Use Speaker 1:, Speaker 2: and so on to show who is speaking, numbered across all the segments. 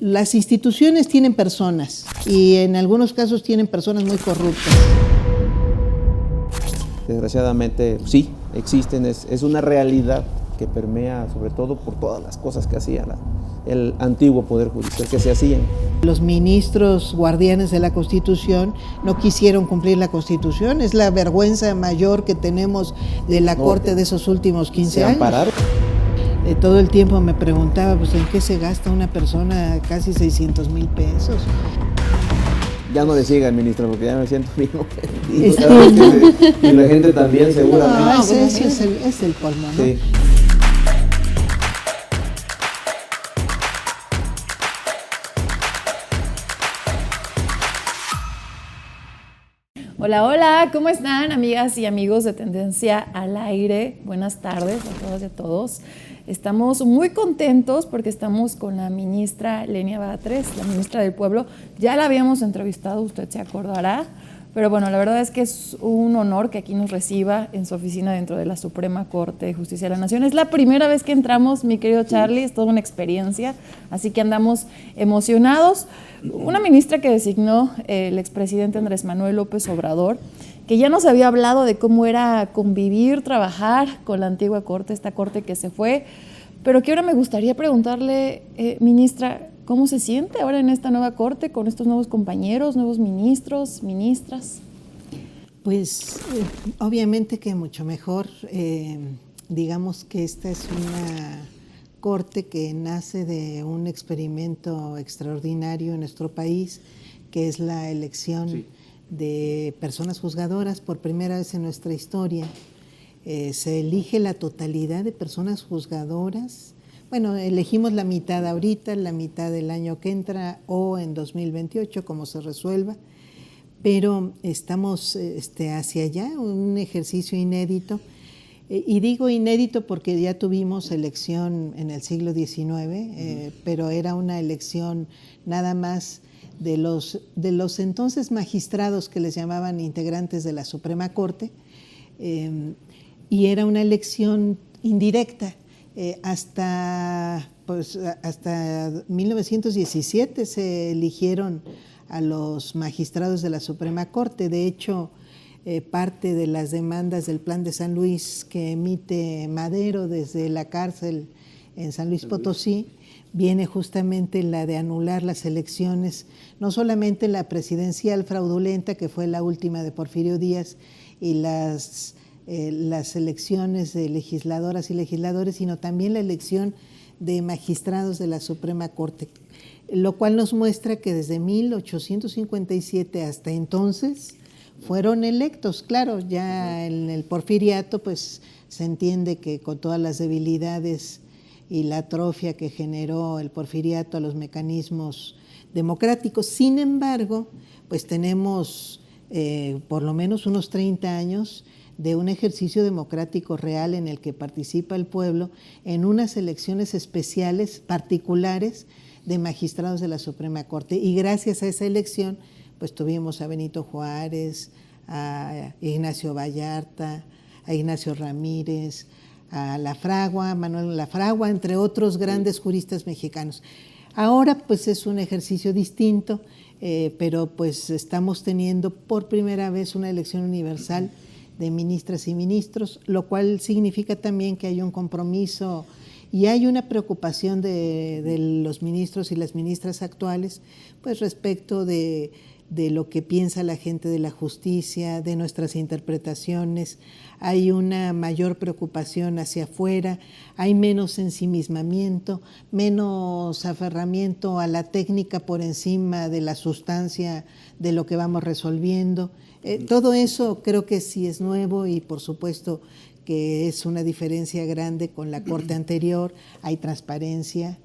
Speaker 1: Las instituciones tienen personas y en algunos casos tienen personas muy corruptas.
Speaker 2: Desgraciadamente sí, existen, es una realidad que permea sobre todo por todas las cosas que hacía el antiguo Poder Judicial, que se hacían.
Speaker 1: Los ministros guardianes de la Constitución no quisieron cumplir la Constitución, es la vergüenza mayor que tenemos de la Corte de esos últimos 15 años.
Speaker 2: Ampararon.
Speaker 1: Todo el tiempo me preguntaba, pues, ¿en qué se gasta una persona casi 600,000 pesos?
Speaker 2: Ya no le sigan, ministro, porque ya me siento bien ofendido. Y la gente también, seguramente.
Speaker 1: No, ese es el colmo, ¿no?
Speaker 2: Sí.
Speaker 3: Hola, hola, ¿cómo están, amigas y amigos de Tendencia al Aire? Buenas tardes a todas y a todos. Estamos muy contentos porque estamos con la ministra Lenia Batres, la ministra del Pueblo. Ya la habíamos entrevistado, usted se acordará, pero bueno, la verdad es que es un honor que aquí nos reciba en su oficina dentro de la Suprema Corte de Justicia de la Nación. Es la primera vez que entramos, mi querido Charlie, es toda una experiencia, así que andamos emocionados. Una ministra que designó el expresidente Andrés Manuel López Obrador, que ya nos había hablado de cómo era convivir, trabajar con la antigua Corte, esta Corte que se fue, pero que ahora me gustaría preguntarle, ministra, ¿cómo se siente ahora en esta nueva Corte, con estos nuevos compañeros, nuevos ministros, ministras?
Speaker 1: Pues obviamente que mucho mejor. Digamos que esta es una Corte que nace de un experimento extraordinario en nuestro país, que es la elección de personas juzgadoras por primera vez en nuestra historia. Se elige la totalidad de personas juzgadoras. Bueno, elegimos la mitad ahorita, la mitad del año que entra o en 2028, como se resuelva, pero estamos hacia allá, un ejercicio inédito. Y digo inédito porque ya tuvimos elección en el siglo XIX, pero era una elección nada más de los entonces magistrados que les llamaban integrantes de la Suprema Corte, y era una elección indirecta. Hasta 1917 se eligieron a los magistrados de la Suprema Corte. De hecho, parte de las demandas del Plan de San Luis que emite Madero desde la cárcel en San Luis Potosí viene justamente la de anular las elecciones, no solamente la presidencial fraudulenta, que fue la última de Porfirio Díaz, y las elecciones de legisladoras y legisladores, sino también la elección de magistrados de la Suprema Corte, lo cual nos muestra que desde 1857 hasta entonces fueron electos. Claro, ya en el porfiriato pues se entiende que con todas las debilidades y la atrofia que generó el porfiriato a los mecanismos democráticos. Sin embargo, pues tenemos por lo menos unos 30 años de un ejercicio democrático real en el que participa el pueblo en unas elecciones especiales, particulares, de magistrados de la Suprema Corte. Y gracias a esa elección, pues tuvimos a Benito Juárez, a Ignacio Vallarta, a Ignacio Ramírez, a Lafragua, Manuel Lafragua, entre otros grandes juristas mexicanos. Ahora pues es un ejercicio distinto, pero pues estamos teniendo por primera vez una elección universal de ministras y ministros, lo cual significa también que hay un compromiso y hay una preocupación de los ministros y las ministras actuales, pues respecto de lo que piensa la gente de la justicia, de nuestras interpretaciones. Hay una mayor preocupación hacia afuera, hay menos ensimismamiento, menos aferramiento a la técnica por encima de la sustancia de lo que vamos resolviendo. Todo eso creo que sí es nuevo y por supuesto que es una diferencia grande con la Corte anterior. Hay transparencia.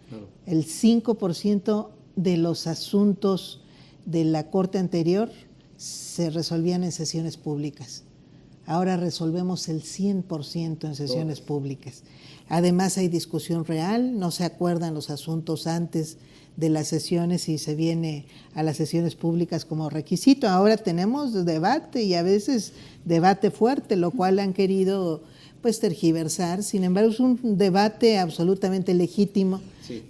Speaker 1: El 5% de los asuntos de la Corte anterior se resolvían en sesiones públicas. Ahora resolvemos el 100% en sesiones públicas. Además hay discusión real, no se acuerdan los asuntos antes de las sesiones y se viene a las sesiones públicas como requisito. Ahora tenemos debate y a veces debate fuerte, lo cual han querido pues tergiversar. Sin embargo, es un debate absolutamente legítimo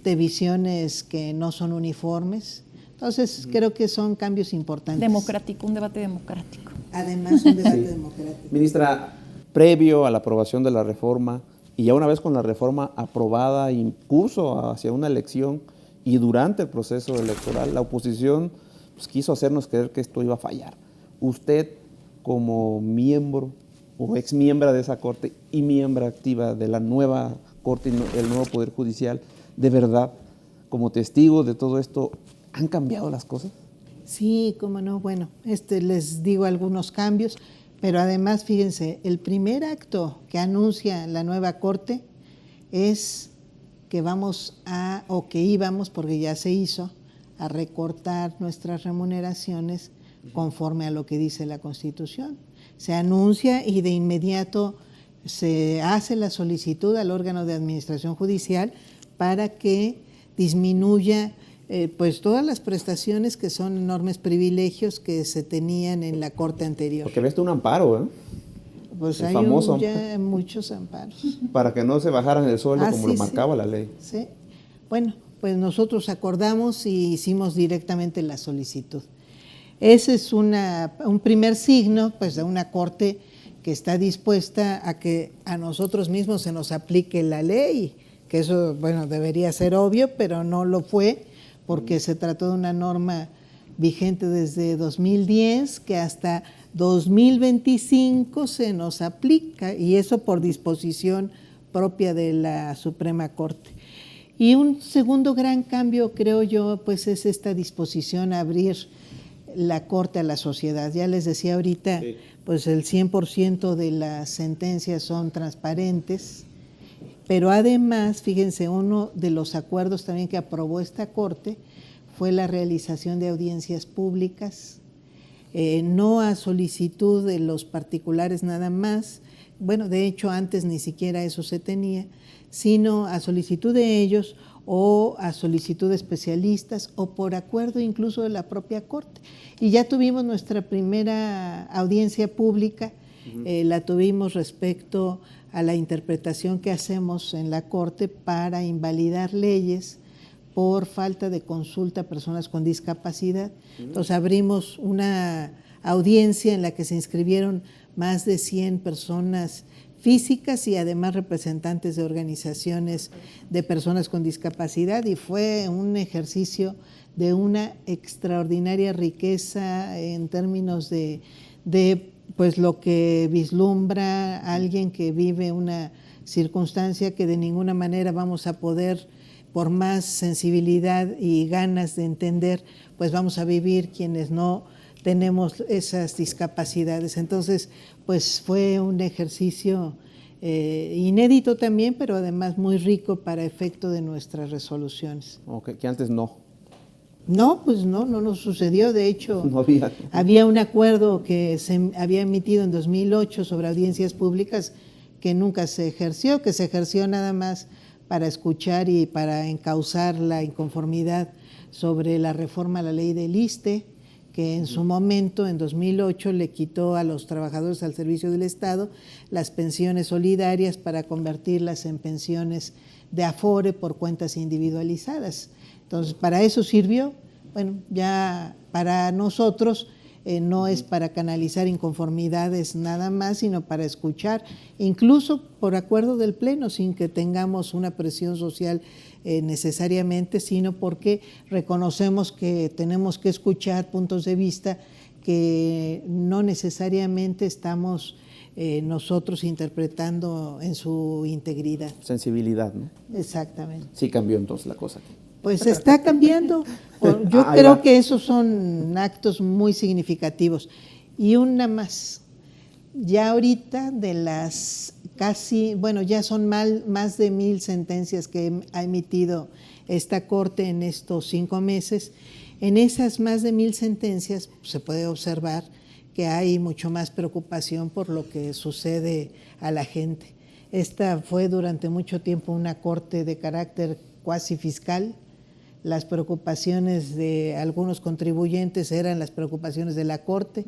Speaker 1: de visiones que no son uniformes. Entonces, creo que son cambios importantes.
Speaker 3: Democrático, un debate democrático.
Speaker 1: Además, un debate democrático.
Speaker 2: Ministra, previo a la aprobación de la reforma y ya una vez con la reforma aprobada y curso hacia una elección y durante el proceso electoral, la oposición pues, quiso hacernos creer que esto iba a fallar. Usted, como miembro o exmiembro de esa Corte y miembro activa de la nueva Corte y el nuevo Poder Judicial, de verdad, como testigo de todo esto, ¿han cambiado las cosas?
Speaker 1: Sí, cómo no. Bueno, les digo algunos cambios, pero además, fíjense, el primer acto que anuncia la nueva Corte es que íbamos, porque ya se hizo, a recortar nuestras remuneraciones conforme a lo que dice la Constitución. Se anuncia y de inmediato se hace la solicitud al órgano de administración judicial para que disminuya pues todas las prestaciones que son enormes privilegios que se tenían en la Corte anterior.
Speaker 2: Porque ves un amparo, ¿eh?
Speaker 1: Pues
Speaker 2: el
Speaker 1: hay
Speaker 2: famoso,
Speaker 1: ya muchos amparos.
Speaker 2: Para que no se bajaran el sueldo como lo
Speaker 1: sí,
Speaker 2: marcaba la ley.
Speaker 1: Sí. Bueno, pues nosotros acordamos y hicimos directamente la solicitud. Ese es un primer signo pues, de una Corte que está dispuesta a que a nosotros mismos se nos aplique la ley, que eso, bueno, debería ser obvio, pero no lo fue, porque se trató de una norma vigente desde 2010, que hasta 2025 se nos aplica, y eso por disposición propia de la Suprema Corte. Y un segundo gran cambio, creo yo, pues es esta disposición a abrir la Corte a la sociedad. Ya les decía ahorita, sí, pues el 100% de las sentencias son transparentes, pero además, fíjense, uno de los acuerdos también que aprobó esta Corte fue la realización de audiencias públicas, no a solicitud de los particulares nada más, bueno, de hecho antes ni siquiera eso se tenía, sino a solicitud de ellos o a solicitud de especialistas o por acuerdo incluso de la propia Corte. Y ya tuvimos nuestra primera audiencia pública, la tuvimos respecto a la interpretación que hacemos en la Corte para invalidar leyes por falta de consulta a personas con discapacidad. Entonces abrimos una audiencia en la que se inscribieron más de 100 personas físicas y además representantes de organizaciones de personas con discapacidad, y fue un ejercicio de una extraordinaria riqueza en términos de pues lo que vislumbra alguien que vive una circunstancia que de ninguna manera vamos a poder, por más sensibilidad y ganas de entender, pues vamos a vivir quienes no tenemos esas discapacidades. Entonces, pues fue un ejercicio inédito también, pero además muy rico para efecto de nuestras resoluciones.
Speaker 2: Okay, que antes no.
Speaker 1: No, pues no nos sucedió. De hecho, no había un acuerdo que se había emitido en 2008 sobre audiencias públicas que nunca se ejerció, que se ejerció nada más para escuchar y para encauzar la inconformidad sobre la reforma a la ley del ISSSTE, que en su momento, en 2008, le quitó a los trabajadores al servicio del Estado las pensiones solidarias para convertirlas en pensiones de afore por cuentas individualizadas. Entonces, para eso sirvió. Bueno, ya para nosotros no es para canalizar inconformidades nada más, sino para escuchar, incluso por acuerdo del Pleno, sin que tengamos una presión social necesariamente, sino porque reconocemos que tenemos que escuchar puntos de vista que no necesariamente estamos nosotros interpretando en su integridad.
Speaker 2: Sensibilidad, ¿no?
Speaker 1: Exactamente.
Speaker 2: Sí cambió entonces la cosa.
Speaker 1: Pues está cambiando. Yo creo que esos son actos muy significativos. Y una más. Ya ahorita de las casi, bueno, ya son más de 1000 sentencias que ha emitido esta Corte en estos 5 meses. En esas más de 1000 sentencias se puede observar que hay mucho más preocupación por lo que sucede a la gente. Esta fue durante mucho tiempo una Corte de carácter cuasi fiscal, las preocupaciones de algunos contribuyentes eran las preocupaciones de la Corte.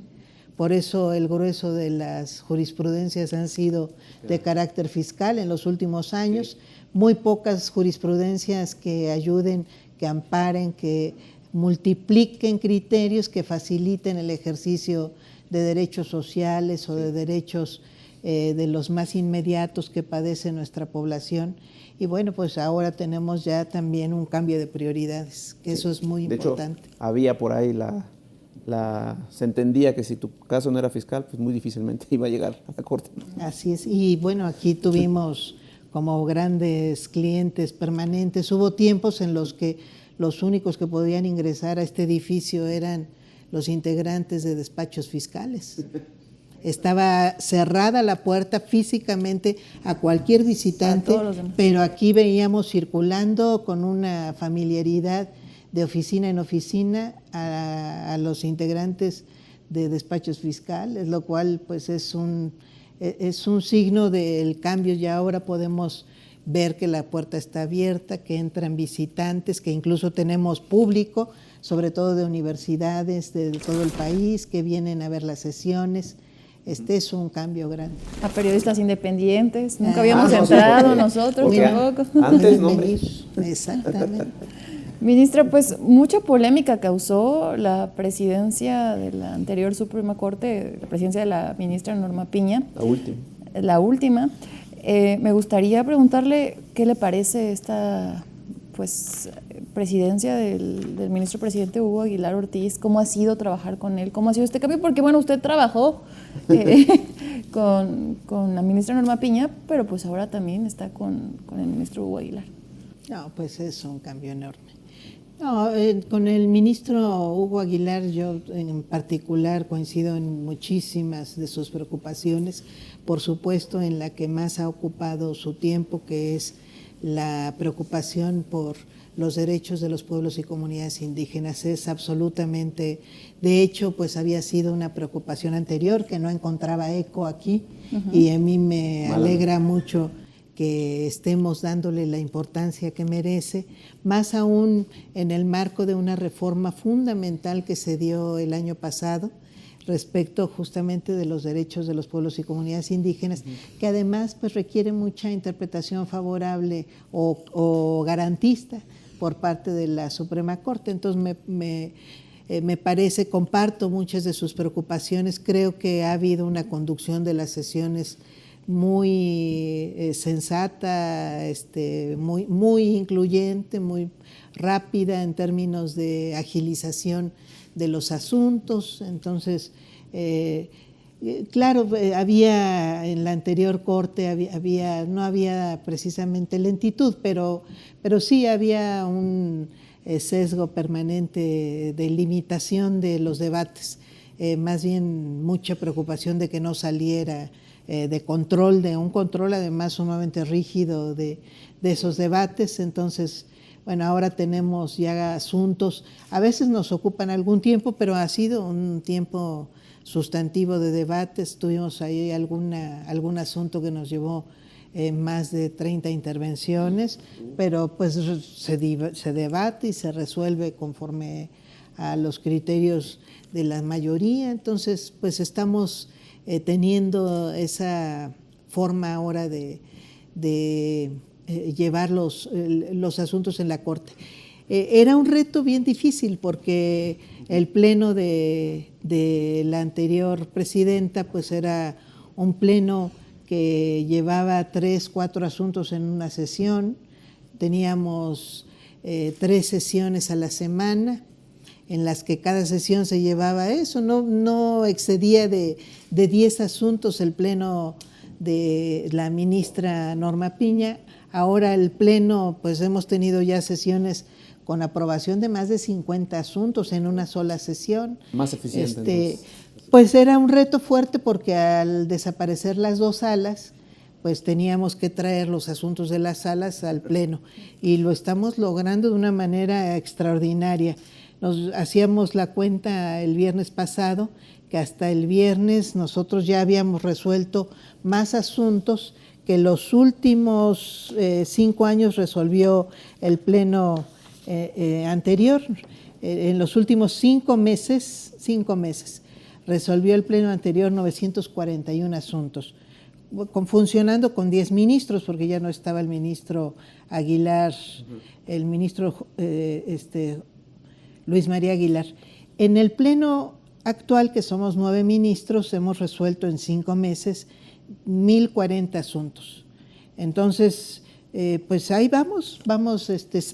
Speaker 1: Por eso el grueso de las jurisprudencias han sido de carácter fiscal en los últimos años. Muy pocas jurisprudencias que ayuden, que amparen, que multipliquen criterios que faciliten el ejercicio de derechos sociales o de derechos de los más inmediatos que padece nuestra población. Y bueno, pues ahora tenemos ya también un cambio de prioridades, que eso es muy importante.
Speaker 2: De hecho, había por ahí se entendía que si tu caso no era fiscal, pues muy difícilmente iba a llegar a la Corte.
Speaker 1: Así es, y bueno, aquí tuvimos como grandes clientes permanentes. Hubo tiempos en los que los únicos que podían ingresar a este edificio eran los integrantes de despachos fiscales. Estaba cerrada la puerta físicamente a cualquier visitante, pero aquí veíamos circulando con una familiaridad de oficina en oficina a los integrantes de despachos fiscales, lo cual pues es un signo del cambio. Ya ahora podemos ver que la puerta está abierta, que entran visitantes, que incluso tenemos público, sobre todo de universidades de todo el país, que vienen a ver las sesiones. Este es un cambio grande.
Speaker 3: A periodistas independientes, nunca habíamos entrado nosotros tampoco.
Speaker 2: Antes no.
Speaker 1: Exactamente.
Speaker 3: Ministra, pues mucha polémica causó la presidencia de la anterior Suprema Corte, la presidencia de la ministra Norma Piña. La última. Me gustaría preguntarle qué le parece esta presidencia del ministro presidente Hugo Aguilar Ortiz, cómo ha sido trabajar con él, cómo ha sido este cambio, porque bueno, usted trabajó con la ministra Norma Piña, pero pues ahora también está con el ministro Hugo Aguilar.
Speaker 1: No, pues es un cambio enorme. No, con el ministro Hugo Aguilar yo en particular coincido en muchísimas de sus preocupaciones, por supuesto en la que más ha ocupado su tiempo, que es la preocupación por los derechos de los pueblos y comunidades indígenas. Es absolutamente, de hecho, pues había sido una preocupación anterior que no encontraba eco aquí, y a mí me alegra mucho que estemos dándole la importancia que merece, más aún en el marco de una reforma fundamental que se dio el año pasado respecto justamente de los derechos de los pueblos y comunidades indígenas, que además pues requiere mucha interpretación favorable o garantista por parte de la Suprema Corte. Entonces me parece, comparto muchas de sus preocupaciones, creo que ha habido una conducción de las sesiones muy sensata, muy incluyente, muy rápida en términos de agilización de los asuntos. Entonces, claro, había en la anterior Corte, no había precisamente lentitud, pero sí había un sesgo permanente de limitación de los debates, más bien mucha preocupación de que no saliera de un control además sumamente rígido de esos debates. Entonces, bueno, ahora tenemos ya asuntos, a veces nos ocupan algún tiempo, pero ha sido un tiempo sustantivo de debates. Tuvimos ahí algún asunto que nos llevó más de 30 intervenciones, pero pues se debate y se resuelve conforme a los criterios de la mayoría. Entonces, pues estamos teniendo esa forma ahora de llevar los asuntos en la Corte. Era un reto bien difícil porque el pleno de la anterior presidenta pues era un pleno que llevaba 3, 4 asuntos en una sesión. Teníamos 3 sesiones a la semana, en las que cada sesión se llevaba eso, no excedía de 10 asuntos el pleno de la ministra Norma Piña. Ahora el pleno, pues hemos tenido ya sesiones con aprobación de más de 50 asuntos en una sola sesión.
Speaker 2: Más eficiente.
Speaker 1: Pues era un reto fuerte porque al desaparecer las 2 salas, pues teníamos que traer los asuntos de las salas al pleno, y lo estamos logrando de una manera extraordinaria. Nos hacíamos la cuenta el viernes pasado que hasta el viernes nosotros ya habíamos resuelto más asuntos que los últimos 5 años resolvió el pleno anterior, en los últimos 5 meses, resolvió el pleno anterior 941 asuntos, funcionando con 10 ministros, porque ya no estaba el ministro Aguilar, el ministro Luis María Aguilar. En el pleno actual, que somos 9 ministros, hemos resuelto en 5 meses 1,040 asuntos. Entonces, pues ahí vamos,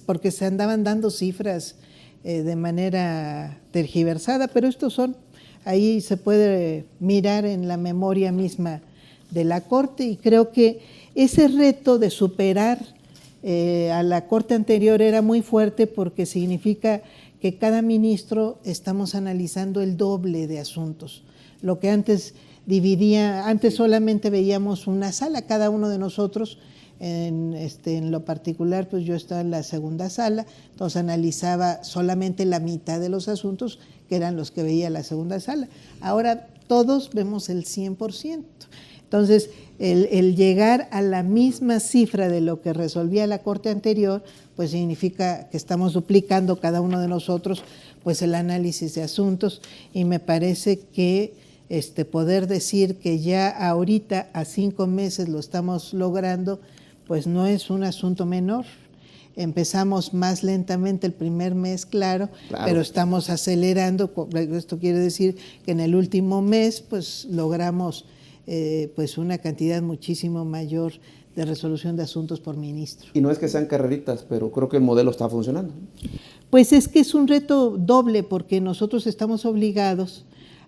Speaker 1: porque se andaban dando cifras de manera tergiversada, pero estos son, ahí se puede mirar en la memoria misma de la Corte, y creo que ese reto de superar a la Corte anterior era muy fuerte, porque significa que cada ministro estamos analizando el doble de asuntos. Lo que antes antes solamente veíamos una sala, cada uno de nosotros. En lo particular, pues yo estaba en la segunda sala, entonces analizaba solamente la mitad de los asuntos, que eran los que veía la segunda sala. Ahora todos vemos el 100%. Entonces, el llegar a la misma cifra de lo que resolvía la Corte anterior, pues significa que estamos duplicando cada uno de nosotros pues el análisis de asuntos, y me parece que poder decir que ya ahorita a 5 meses lo estamos logrando, pues no es un asunto menor. Empezamos más lentamente el primer mes, claro, pero estamos acelerando. Esto quiere decir que en el último mes pues logramos pues una cantidad muchísimo mayor de resolución de asuntos por ministro.
Speaker 2: Y no es que sean carreritas, pero creo que el modelo está funcionando.
Speaker 1: Pues es que es un reto doble, porque nosotros estamos obligados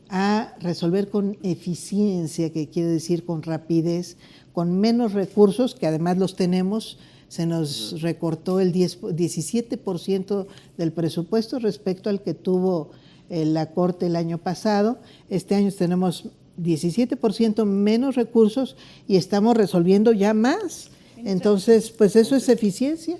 Speaker 1: a resolver con eficiencia, que quiere decir con rapidez, con menos recursos, que además los tenemos. Se nos recortó el 17% del presupuesto respecto al que tuvo la Corte el año pasado. Este año tenemos 17% menos recursos y estamos resolviendo ya más. Entonces, pues eso es eficiencia.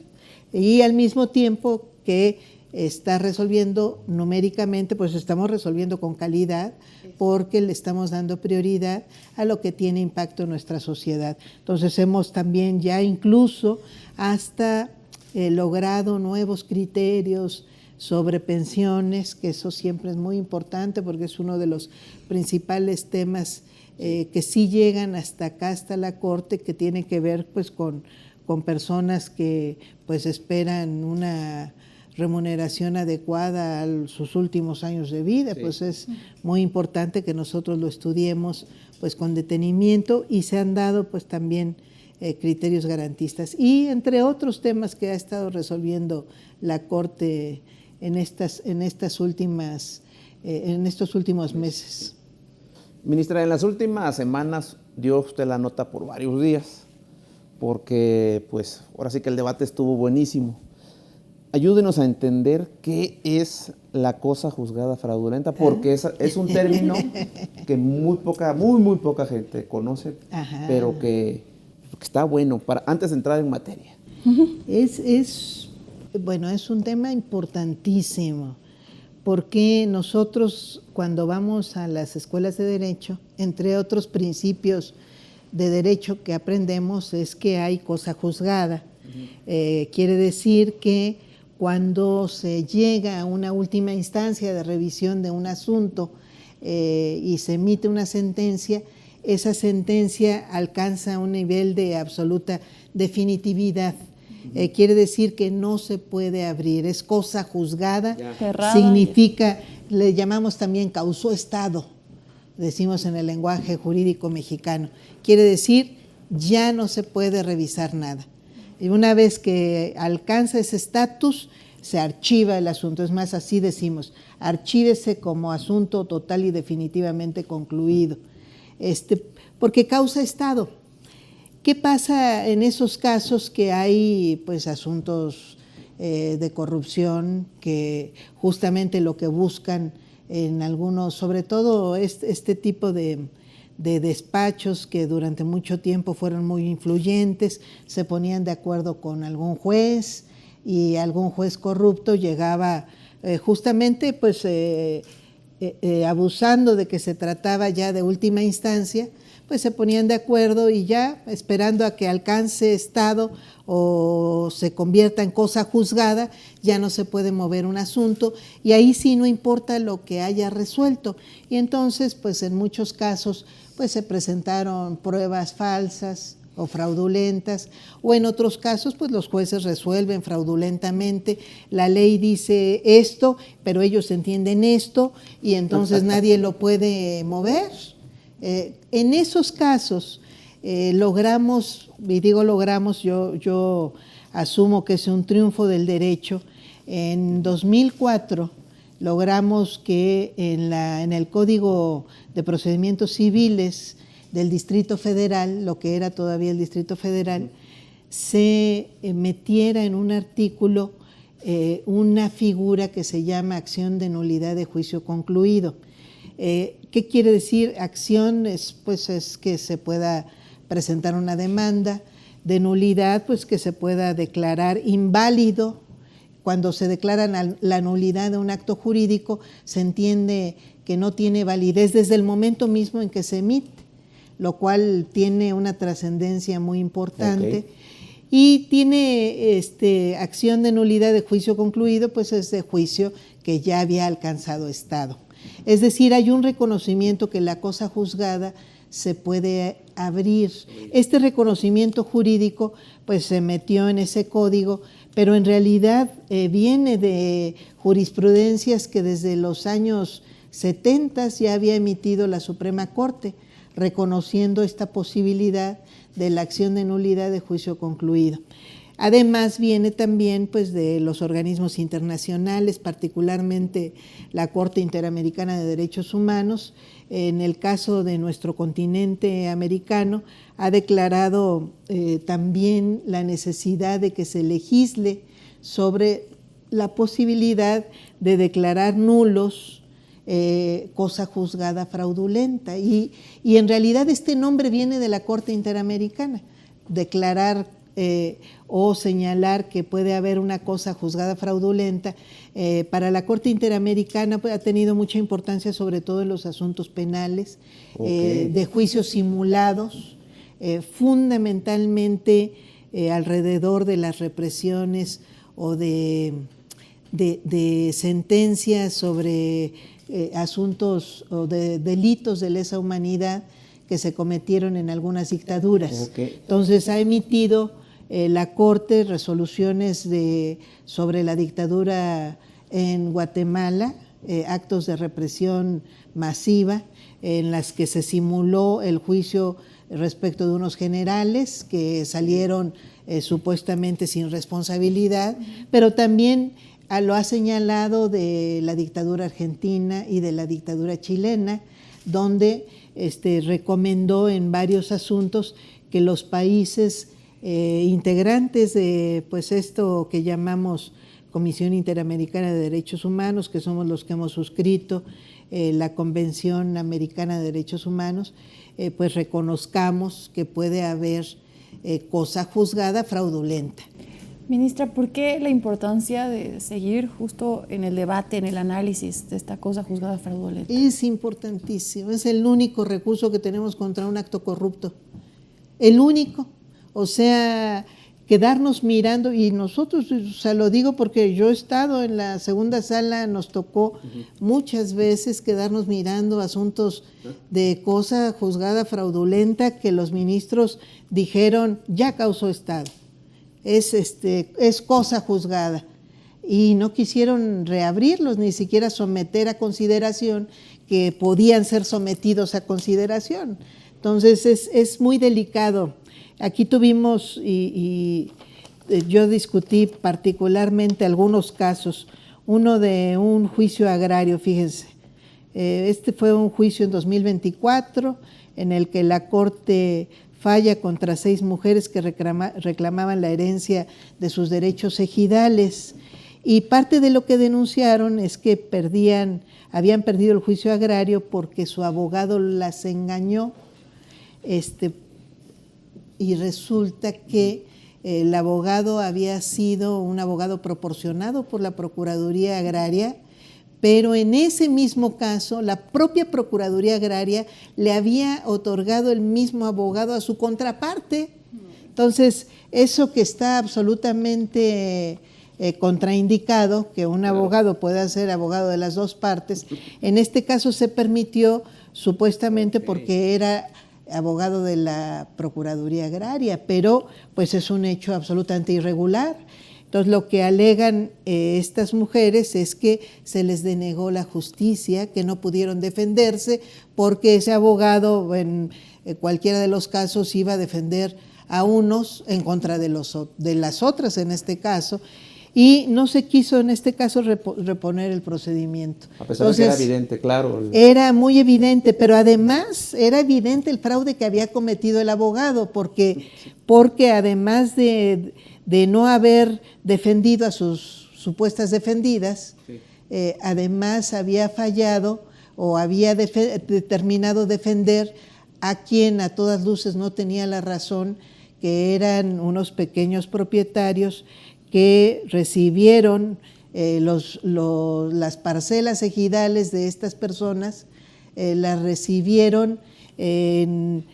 Speaker 1: Y al mismo tiempo que está resolviendo numéricamente, pues estamos resolviendo con calidad, porque le estamos dando prioridad a lo que tiene impacto en nuestra sociedad. Entonces hemos también ya incluso hasta logrado nuevos criterios sobre pensiones, que eso siempre es muy importante, porque es uno de los principales temas que sí llegan hasta acá, hasta la Corte, que tiene que ver pues con personas que pues esperan una remuneración adecuada a sus últimos años de vida. Sí. Pues es muy importante que nosotros lo estudiemos pues con detenimiento, y se han dado pues también criterios garantistas, y entre otros temas que ha estado resolviendo la Corte en estos últimos meses.
Speaker 2: Ministra, en las últimas semanas dio usted la nota por varios días, porque pues ahora sí que el debate estuvo buenísimo. Ayúdenos a entender qué es la cosa juzgada fraudulenta, porque es un término que muy poca gente conoce. Ajá. Pero que está bueno antes de entrar en materia.
Speaker 1: Es un tema importantísimo, porque nosotros cuando vamos a las escuelas de derecho, entre otros principios de derecho que aprendemos, es que hay cosa juzgada. Quiere decir que cuando se llega a una última instancia de revisión de un asunto y se emite una sentencia, esa sentencia alcanza un nivel de absoluta definitividad. Quiere decir que no se puede abrir, es cosa juzgada. Significa, le llamamos también causó estado, decimos en el lenguaje jurídico mexicano. Quiere decir, ya no se puede revisar nada. Y una vez que alcanza ese estatus, se archiva el asunto. Es más, así decimos, archívese como asunto total y definitivamente concluido, porque causa estado. ¿Qué pasa en esos casos que hay pues asuntos de corrupción, que justamente lo que buscan en algunos, sobre todo este tipo de despachos que durante mucho tiempo fueron muy influyentes, se ponían de acuerdo con algún juez, y algún juez corrupto llegaba justamente pues abusando de que se trataba ya de última instancia, pues se ponían de acuerdo y ya esperando a que alcance estado o se convierta en cosa juzgada, ya no se puede mover un asunto y ahí sí no importa lo que haya resuelto. Y entonces, pues en muchos casos, pues se presentaron pruebas falsas o fraudulentas, o en otros casos, pues los jueces resuelven fraudulentamente, la ley dice esto, pero ellos entienden esto, y entonces nadie lo puede mover. En esos casos logramos, y digo logramos, yo asumo que es un triunfo del derecho. En 2004 logramos que en el Código de Procedimientos Civiles del Distrito Federal, lo que era todavía el Distrito Federal, se metiera en un artículo una figura que se llama acción de nulidad de juicio concluido. ¿Qué quiere decir? Acción es que se pueda presentar una demanda, de nulidad pues que se pueda declarar inválido. Cuando se declara la nulidad de un acto jurídico, se entiende que no tiene validez desde el momento mismo en que se emite, lo cual tiene una trascendencia muy importante. Okay. Y tiene acción de nulidad de juicio concluido, pues es de juicio que ya había alcanzado estado. Es decir, hay un reconocimiento que la cosa juzgada se puede abrir. Este reconocimiento jurídico pues se metió en ese código, pero en realidad viene de jurisprudencias que desde los años 70 ya había emitido la Suprema Corte, reconociendo esta posibilidad de la acción de nulidad de juicio concluido. Además viene también pues de los organismos internacionales, particularmente la Corte Interamericana de Derechos Humanos. En el caso de nuestro continente americano, ha declarado también la necesidad de que se legisle sobre la posibilidad de declarar nulos cosa juzgada fraudulenta. Y en realidad este nombre viene de la Corte Interamericana, declarar o señalar que puede haber una cosa juzgada fraudulenta. Para la Corte Interamericana pues, ha tenido mucha importancia, sobre todo en los asuntos penales, de juicios simulados, fundamentalmente alrededor de las represiones o de sentencias sobre asuntos o de delitos de lesa humanidad que se cometieron en algunas dictaduras. Entonces ha emitido la Corte resoluciones sobre la dictadura en Guatemala, actos de represión masiva en las que se simuló el juicio respecto de unos generales que salieron supuestamente sin responsabilidad, pero también lo ha señalado de la dictadura argentina y de la dictadura chilena, donde recomendó en varios asuntos que los países integrantes de pues esto que llamamos Comisión Interamericana de Derechos Humanos, que somos los que hemos suscrito la Convención Americana de Derechos Humanos, pues reconozcamos que puede haber cosa juzgada fraudulenta.
Speaker 3: Ministra, ¿por qué la importancia de seguir justo en el debate, en el análisis de esta cosa juzgada fraudulenta?
Speaker 1: Es importantísimo, es el único recurso que tenemos contra un acto corrupto, el único. O sea, quedarnos mirando, y nosotros, o sea, lo digo porque yo he estado en la segunda sala, nos tocó muchas veces quedarnos mirando asuntos de cosa juzgada fraudulenta que los ministros dijeron ya causó estado, es cosa juzgada, y no quisieron reabrirlos, ni siquiera someter a consideración que podían ser sometidos a consideración. Entonces es muy delicado. Aquí tuvimos, y yo discutí particularmente algunos casos, uno de un juicio agrario, fíjense, fue un juicio en 2024 en el que la Corte falla contra 6 mujeres que reclamaban la herencia de sus derechos ejidales, y parte de lo que denunciaron es que habían perdido el juicio agrario porque su abogado las engañó, y resulta que el abogado había sido un abogado proporcionado por la Procuraduría Agraria, pero en ese mismo caso la propia Procuraduría Agraria le había otorgado el mismo abogado a su contraparte. Entonces, eso que está absolutamente contraindicado, que un abogado pueda ser abogado de las dos partes, en este caso se permitió supuestamente porque era abogado de la Procuraduría Agraria, pero pues es un hecho absolutamente irregular. Entonces, lo que alegan estas mujeres es que se les denegó la justicia, que no pudieron defenderse porque ese abogado en cualquiera de los casos iba a defender a unos en contra de las otras en este caso, y no se quiso en este caso reponer el procedimiento.
Speaker 2: A pesar de que era evidente, claro.
Speaker 1: Era muy evidente, pero además era evidente el fraude que había cometido el abogado, porque además de no haber defendido a sus supuestas defendidas, sí, además había fallado o había determinado defender a quien a todas luces no tenía la razón, que eran unos pequeños propietarios que recibieron las parcelas ejidales de estas personas, las recibieron en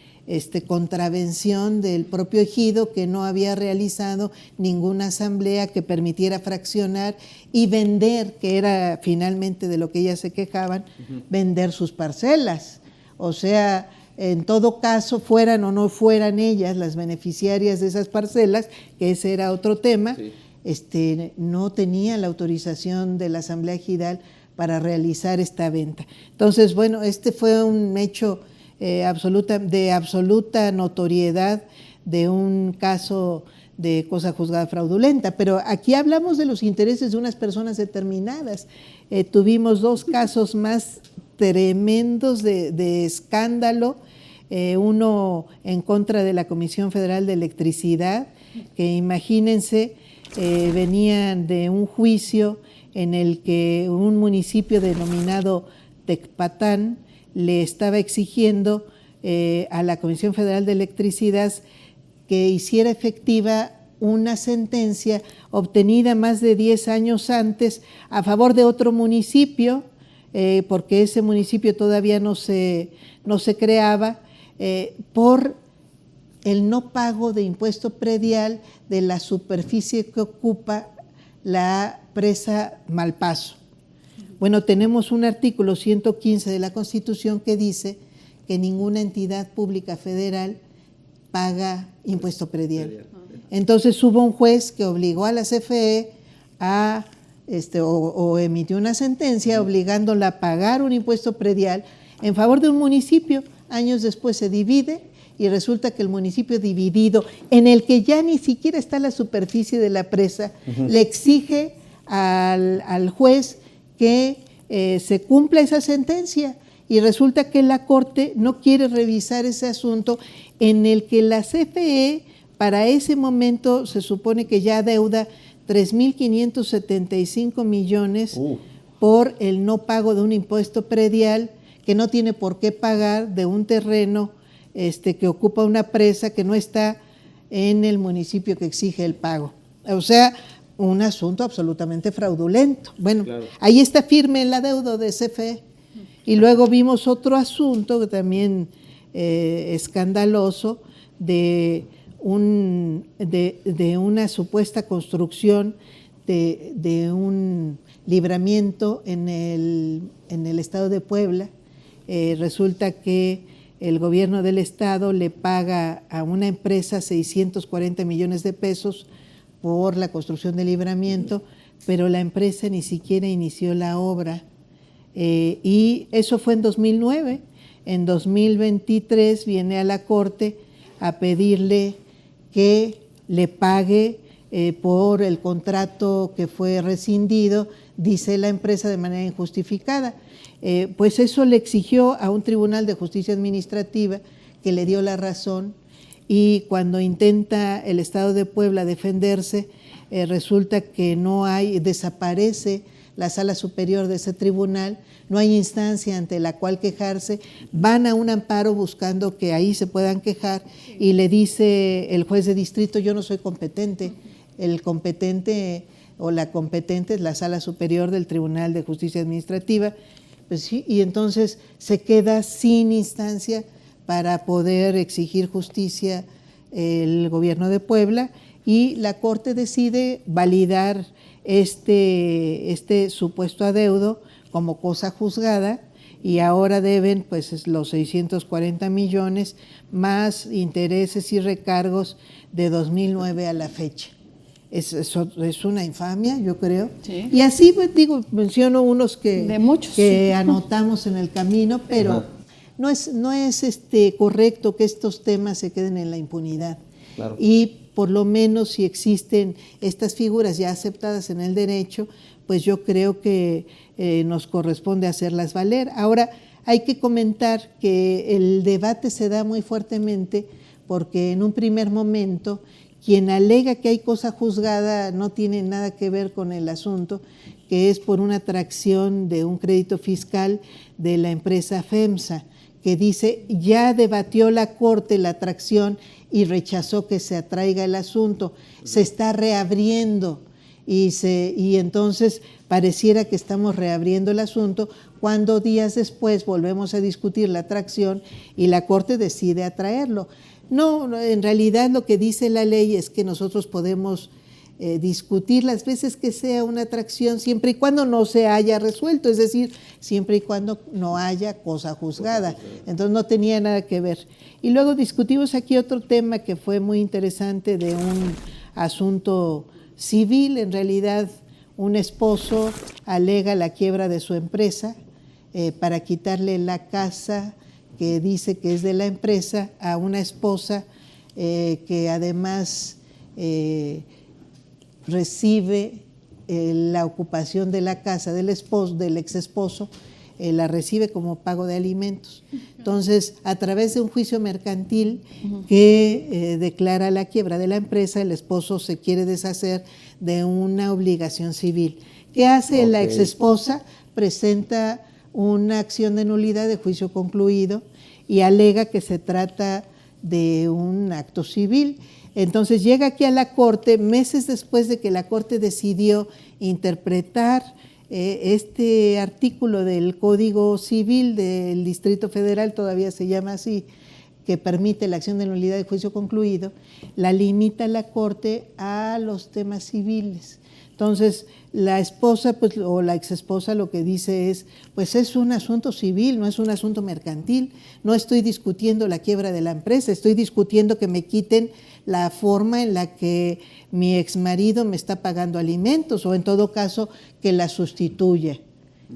Speaker 1: contravención del propio ejido, que no había realizado ninguna asamblea que permitiera fraccionar y vender, que era finalmente de lo que ellas se quejaban, vender sus parcelas. O sea, en todo caso, fueran o no fueran ellas las beneficiarias de esas parcelas, que ese era otro tema, sí, no tenían la autorización de la Asamblea Ejidal para realizar esta venta. Entonces, bueno, fue un hecho de absoluta notoriedad de un caso de cosa juzgada fraudulenta, pero aquí hablamos de los intereses de unas personas determinadas. Tuvimos dos casos más tremendos de escándalo, uno en contra de la Comisión Federal de Electricidad, que imagínense, venían de un juicio en el que un municipio denominado Tecpatán le estaba exigiendo a la Comisión Federal de Electricidad que hiciera efectiva una sentencia obtenida más de 10 años antes a favor de otro municipio, porque ese municipio todavía no se creaba, por el no pago de impuesto predial de la superficie que ocupa la presa Malpaso. Bueno, tenemos un artículo 115 de la Constitución que dice que ninguna entidad pública federal paga impuesto predial. Entonces hubo un juez que obligó a la CFE a o emitió una sentencia obligándola a pagar un impuesto predial en favor de un municipio. Años después se divide y resulta que el municipio dividido, en el que ya ni siquiera está la superficie de la presa, le exige al juez que se cumpla esa sentencia, y resulta que la Corte no quiere revisar ese asunto en el que la CFE para ese momento se supone que ya adeuda 3.575 millones por el no pago de un impuesto predial que no tiene por qué pagar de un terreno que ocupa una presa que no está en el municipio que exige el pago. O sea, un asunto absolutamente fraudulento. Bueno, claro, ahí está firme el adeudo de CFE. Y luego vimos otro asunto que también escandaloso de una supuesta construcción de un libramiento en el estado de Puebla. Resulta que el gobierno del estado le paga a una empresa 640 millones de pesos por la construcción del libramiento, pero la empresa ni siquiera inició la obra. Y eso fue en 2009. En 2023 viene a la Corte a pedirle que le pague por el contrato que fue rescindido, dice la empresa, de manera injustificada. Pues eso le exigió a un tribunal de justicia administrativa que le dio la razón, y cuando intenta el estado de Puebla defenderse, resulta que desaparece la sala superior de ese tribunal, no hay instancia ante la cual quejarse, van a un amparo buscando que ahí se puedan quejar, y le dice el juez de distrito: yo no soy competente, el competente o la competente es la Sala Superior del Tribunal de Justicia Administrativa, pues sí, y entonces se queda sin instancia para poder exigir justicia el gobierno de Puebla, y la Corte decide validar este supuesto adeudo como cosa juzgada, y ahora deben pues los 640 millones más intereses y recargos de 2009 a la fecha. Es una infamia, yo creo.
Speaker 3: Sí.
Speaker 1: Y así, pues, digo, menciono unos
Speaker 3: De muchos.
Speaker 1: que anotamos en el camino, pero no es correcto que estos temas se queden en la impunidad.
Speaker 2: Claro.
Speaker 1: Y por lo menos si existen estas figuras ya aceptadas en el derecho, pues yo creo que nos corresponde hacerlas valer. Ahora, hay que comentar que el debate se da muy fuertemente porque en un primer momento quien alega que hay cosa juzgada no tiene nada que ver con el asunto, que es por una atracción de un crédito fiscal de la empresa FEMSA, que dice ya debatió la Corte la atracción y rechazó que se atraiga el asunto, se está reabriendo y entonces pareciera que estamos reabriendo el asunto cuando días después volvemos a discutir la atracción y la Corte decide atraerlo. No, en realidad lo que dice la ley es que nosotros podemos discutir las veces que sea una atracción siempre y cuando no se haya resuelto, es decir, siempre y cuando no haya cosa juzgada. Entonces no tenía nada que ver. Y luego discutimos aquí otro tema que fue muy interesante de un asunto civil. En realidad un esposo alega la quiebra de su empresa para quitarle la casa que dice que es de la empresa a una esposa que además recibe la ocupación de la casa del ex esposo, la recibe como pago de alimentos. Entonces, a través de un juicio mercantil que declara la quiebra de la empresa, el esposo se quiere deshacer de una obligación civil. ¿Qué hace la ex esposa? Presenta una acción de nulidad de juicio concluido y alega que se trata de un acto civil. Entonces llega aquí a la Corte meses después de que la Corte decidió interpretar este artículo del Código Civil del Distrito Federal, todavía se llama así, que permite la acción de nulidad de juicio concluido, la limita la Corte a los temas civiles. Entonces, la esposa pues, o la exesposa lo que dice es, pues es un asunto civil, no es un asunto mercantil, no estoy discutiendo la quiebra de la empresa, estoy discutiendo que me quiten la forma en la que mi exmarido me está pagando alimentos o en todo caso que la sustituya.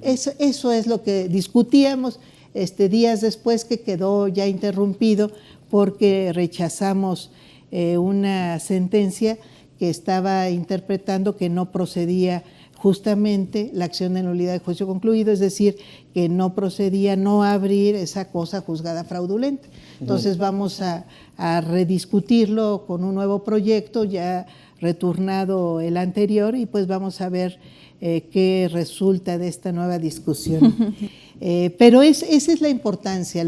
Speaker 1: Eso es lo que discutíamos días después, que quedó ya interrumpido porque rechazamos una sentencia que estaba interpretando que no procedía justamente la acción de nulidad de juicio concluido, es decir, que no procedía no abrir esa cosa juzgada fraudulenta. Entonces vamos a rediscutirlo con un nuevo proyecto, ya returnado el anterior, y pues vamos a ver qué resulta de esta nueva discusión. Pero esa es la importancia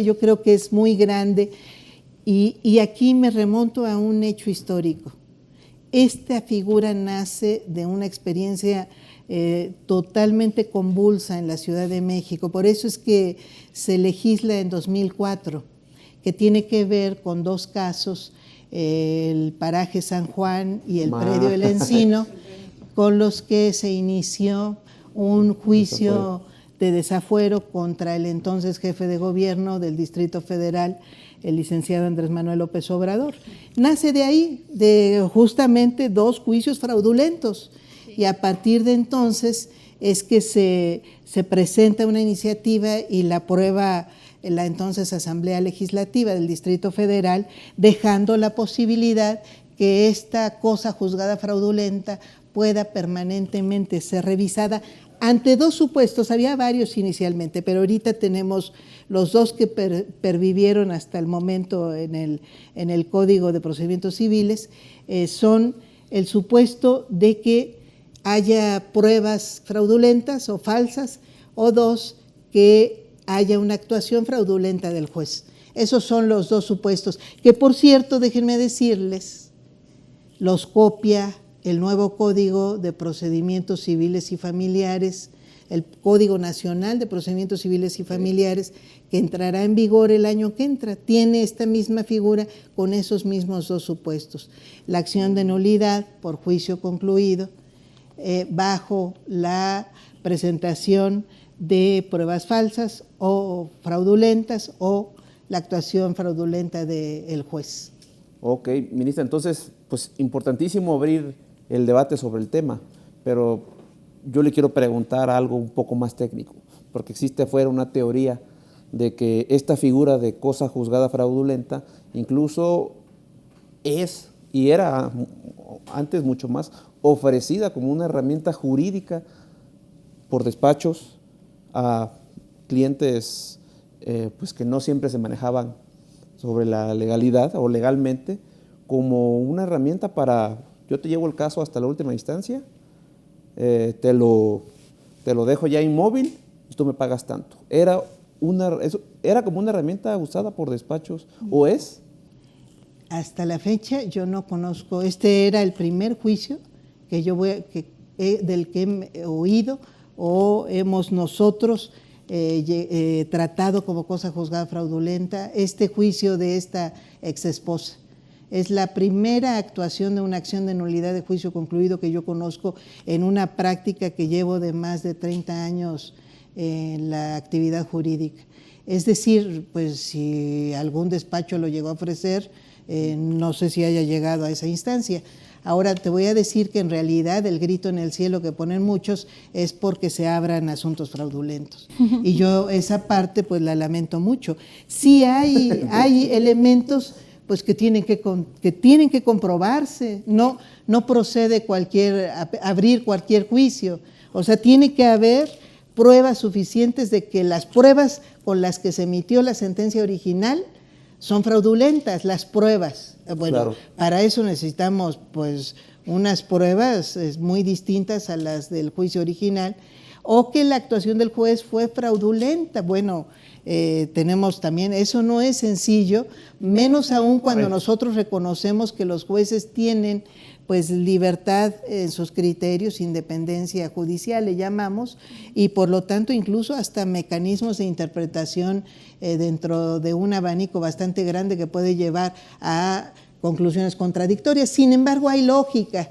Speaker 1: yo creo que es muy grande, y aquí me remonto a un hecho histórico. Esta figura nace de una experiencia totalmente convulsa en la Ciudad de México, por eso es que se legisla en 2004, que tiene que ver con dos casos, el paraje San Juan y el predio El Encino, con los que se inició un juicio de desafuero contra el entonces jefe de gobierno del Distrito Federal, el licenciado Andrés Manuel López Obrador. Nace de ahí, de justamente dos juicios fraudulentos, y a partir de entonces es que se presenta una iniciativa y la aprueba la entonces Asamblea Legislativa del Distrito Federal, dejando la posibilidad que esta cosa juzgada fraudulenta pueda permanentemente ser revisada ante dos supuestos. Había varios inicialmente, pero ahorita tenemos los dos que pervivieron hasta el momento en el Código de Procedimientos Civiles, son el supuesto de que haya pruebas fraudulentas o falsas, o dos, que haya una actuación fraudulenta del juez. Esos son los dos supuestos, que por cierto, déjenme decirles, los copia el nuevo Código de Procedimientos Civiles y Familiares, el Código Nacional de Procedimientos Civiles y Familiares, que entrará en vigor el año que entra. Tiene esta misma figura con esos mismos dos supuestos. La acción de nulidad por juicio concluido, bajo la presentación de pruebas falsas o fraudulentas o la actuación fraudulenta del juez.
Speaker 2: Ok, ministra, entonces, pues importantísimo abrir el debate sobre el tema, pero yo le quiero preguntar algo un poco más técnico, porque existe afuera una teoría de que esta figura de cosa juzgada fraudulenta incluso es y era antes mucho más ofrecida como una herramienta jurídica por despachos a clientes pues que no siempre se manejaban sobre la legalidad o legalmente, como una herramienta para, yo te llevo el caso hasta la última instancia, te lo dejo ya inmóvil y tú me pagas tanto. Era como una herramienta usada por despachos, ¿o es?
Speaker 1: Hasta la fecha yo no conozco, este era el primer juicio que del que he oído o hemos nosotros tratado como cosa juzgada fraudulenta, este juicio de esta exesposa. Es la primera actuación de una acción de nulidad de juicio concluido que yo conozco en una práctica que llevo de más de 30 años en la actividad jurídica. Es decir, pues si algún despacho lo llegó a ofrecer, no sé si haya llegado a esa instancia. Ahora te voy a decir que en realidad el grito en el cielo que ponen muchos es porque se abran asuntos fraudulentos. Y yo esa parte pues la lamento mucho. Sí hay elementos pues que tienen que comprobarse, no procede abrir cualquier juicio. O sea, tiene que haber pruebas suficientes de que las pruebas con las que se emitió la sentencia original son fraudulentas, las pruebas. Bueno, claro. Para eso necesitamos pues unas pruebas muy distintas a las del juicio original, o que la actuación del juez fue fraudulenta. Bueno, tenemos también, eso no es sencillo, menos aún cuando nosotros reconocemos que los jueces tienen pues libertad en sus criterios, independencia judicial le llamamos, y por lo tanto incluso hasta mecanismos de interpretación dentro de un abanico bastante grande que puede llevar a conclusiones contradictorias. Sin embargo, hay lógica.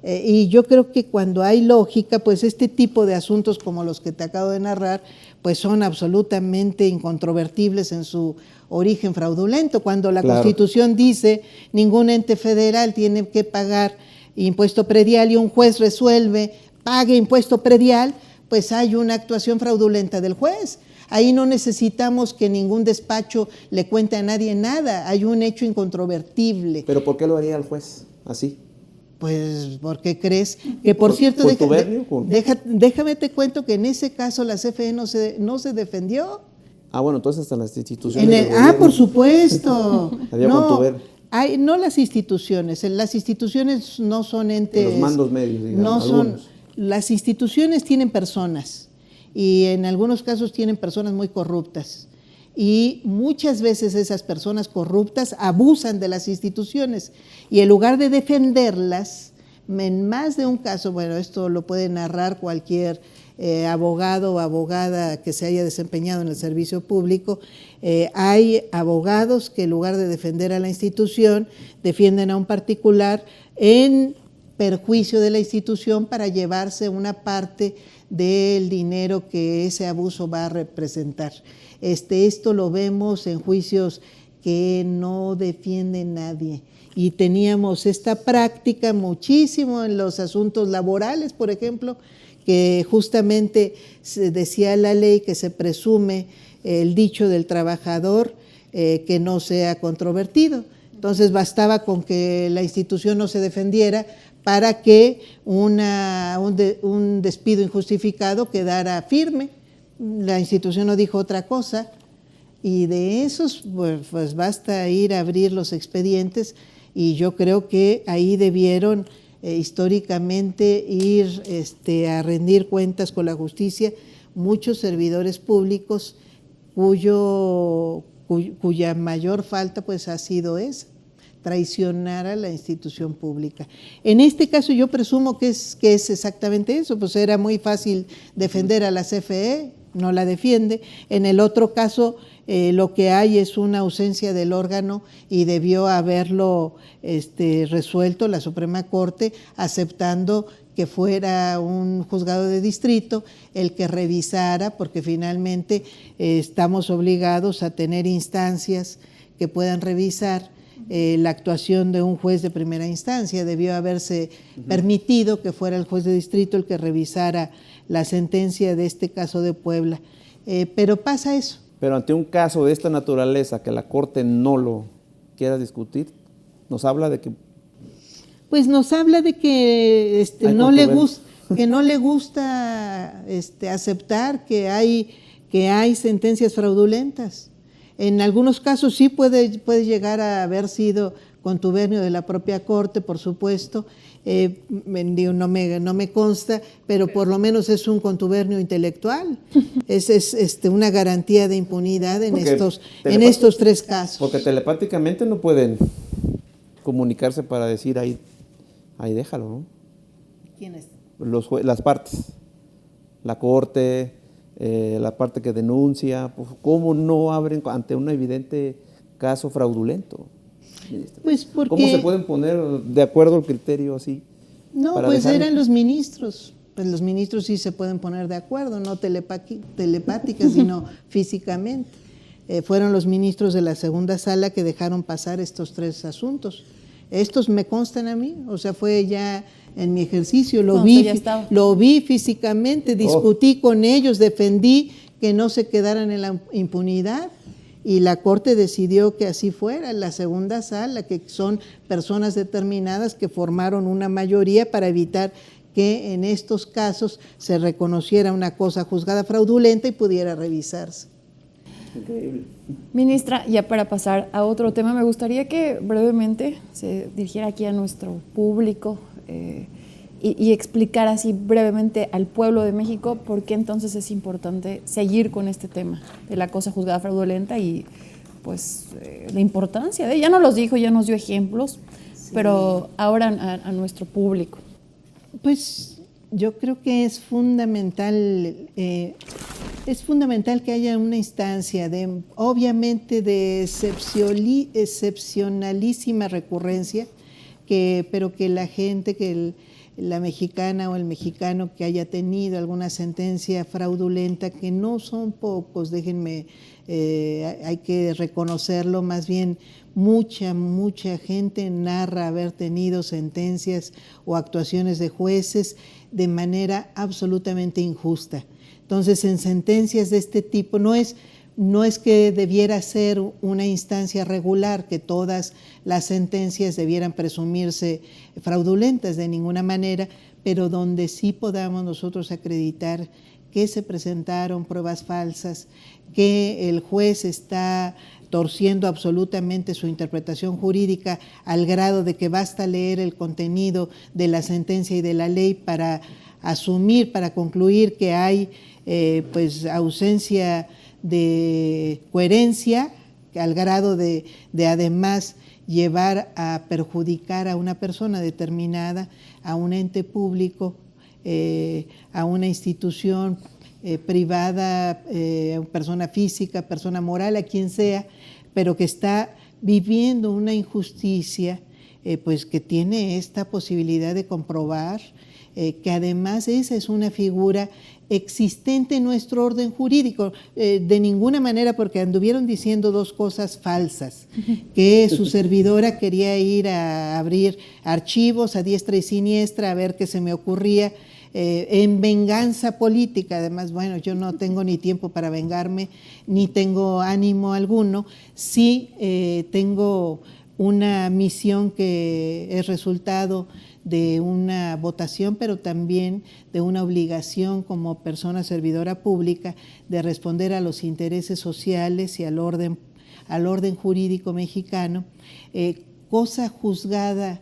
Speaker 1: Y yo creo que cuando hay lógica, pues este tipo de asuntos como los que te acabo de narrar, pues son absolutamente incontrovertibles en su origen fraudulento. Cuando la Constitución dice ningún ente federal tiene que pagar impuesto predial y un juez resuelve, pague impuesto predial, pues hay una actuación fraudulenta del juez. Ahí no necesitamos que ningún despacho le cuente a nadie nada, hay un hecho incontrovertible.
Speaker 2: ¿Pero por qué lo haría el juez así?
Speaker 1: Pues, ¿por qué crees? Que por cierto, déjame te cuento que en ese caso la CFE no se defendió.
Speaker 2: Ah, bueno, entonces hasta las instituciones.
Speaker 1: Por supuesto.
Speaker 2: No
Speaker 1: las instituciones no son entes.
Speaker 2: Los mandos medios, digamos.
Speaker 1: No son. Las instituciones tienen personas y en algunos casos tienen personas muy corruptas. Y muchas veces esas personas corruptas abusan de las instituciones y en lugar de defenderlas, en más de un caso, bueno, esto lo puede narrar cualquier abogado o abogada que se haya desempeñado en el servicio público, hay abogados que en lugar de defender a la institución, defienden a un particular en perjuicio de la institución para llevarse una parte del dinero que ese abuso va a representar. Esto lo vemos en juicios que no defiende nadie. Y teníamos esta práctica muchísimo en los asuntos laborales, por ejemplo, que justamente se decía la ley que se presume el dicho del trabajador que no sea controvertido. Entonces bastaba con que la institución no se defendiera para que un despido injustificado quedara firme. La institución no dijo otra cosa y de esos pues basta ir a abrir los expedientes y yo creo que ahí debieron históricamente ir a rendir cuentas con la justicia muchos servidores públicos cuya mayor falta pues ha sido esa. traicionara la institución pública. En este caso yo presumo que es exactamente eso, pues era muy fácil defender a la CFE, no la defiende. En el otro caso lo que hay es una ausencia del órgano y debió haberlo resuelto la Suprema Corte aceptando que fuera un juzgado de distrito el que revisara, porque finalmente estamos obligados a tener instancias que puedan revisar la actuación de un juez de primera instancia. Debió haberse permitido que fuera el juez de distrito el que revisara la sentencia de este caso de Puebla. Pero pasa eso.
Speaker 2: Pero ante un caso de esta naturaleza que la Corte no lo quiera discutir, nos habla de que...
Speaker 1: Pues nos habla de que no le gusta aceptar que hay sentencias fraudulentas. En algunos casos sí puede llegar a haber sido contubernio de la propia Corte, por supuesto. No me consta, pero por lo menos es un contubernio intelectual. Es una garantía de impunidad en estos tres casos.
Speaker 2: Porque telepáticamente no pueden comunicarse para decir ahí déjalo, ¿no?
Speaker 1: ¿Quiénes?
Speaker 2: Las partes, la Corte, la parte que denuncia, pues, ¿cómo no abren ante un evidente caso fraudulento?
Speaker 1: Pues porque,
Speaker 2: ¿cómo se pueden poner de acuerdo el criterio así?
Speaker 1: No, pues eran los ministros. Pues los ministros sí se pueden poner de acuerdo, no telepáticas, sino físicamente. Fueron los ministros de la segunda sala que dejaron pasar estos tres asuntos. Estos me constan a mí, o sea, fue ya en mi ejercicio, lo vi físicamente, discutí con ellos, defendí que no se quedaran en la impunidad y la Corte decidió que así fuera, la segunda sala, que son personas determinadas que formaron una mayoría para evitar que en estos casos se reconociera una cosa juzgada fraudulenta y pudiera revisarse.
Speaker 2: Increíble.
Speaker 3: Ministra, ya para pasar a otro tema, me gustaría que brevemente se dirigiera aquí a nuestro público y explicara así brevemente al pueblo de México por qué entonces es importante seguir con este tema de la cosa juzgada fraudulenta y pues la importancia de ella. Ya nos los dijo, ya nos dio ejemplos, sí. Pero ahora a nuestro público.
Speaker 1: Pues yo creo que es fundamental que haya una instancia obviamente de excepcionalísima recurrencia, pero que la gente, la mexicana o el mexicano que haya tenido alguna sentencia fraudulenta, que no son pocos, déjenme, hay que reconocerlo, más bien mucha gente narra haber tenido sentencias o actuaciones de jueces de manera absolutamente injusta. Entonces, en sentencias de este tipo no es que debiera ser una instancia regular, que todas las sentencias debieran presumirse fraudulentas de ninguna manera, pero donde sí podamos nosotros acreditar que se presentaron pruebas falsas, que el juez está torciendo absolutamente su interpretación jurídica al grado de que basta leer el contenido de la sentencia y de la ley para concluir que hay pues ausencia de coherencia, al grado de además llevar a perjudicar a una persona determinada, a un ente público, a una institución privada, persona física, persona moral, a quien sea, pero que está viviendo una injusticia, pues que tiene esta posibilidad de comprobar que además esa es una figura existente en nuestro orden jurídico, de ninguna manera, porque anduvieron diciendo dos cosas falsas, que su servidora quería ir a abrir archivos a diestra y siniestra a ver qué se me ocurría, en venganza política. Además, bueno, yo no tengo ni tiempo para vengarme, ni tengo ánimo alguno. Sí tengo una misión que es resultado de una votación, pero también de una obligación como persona servidora pública de responder a los intereses sociales y al orden jurídico mexicano. Cosa juzgada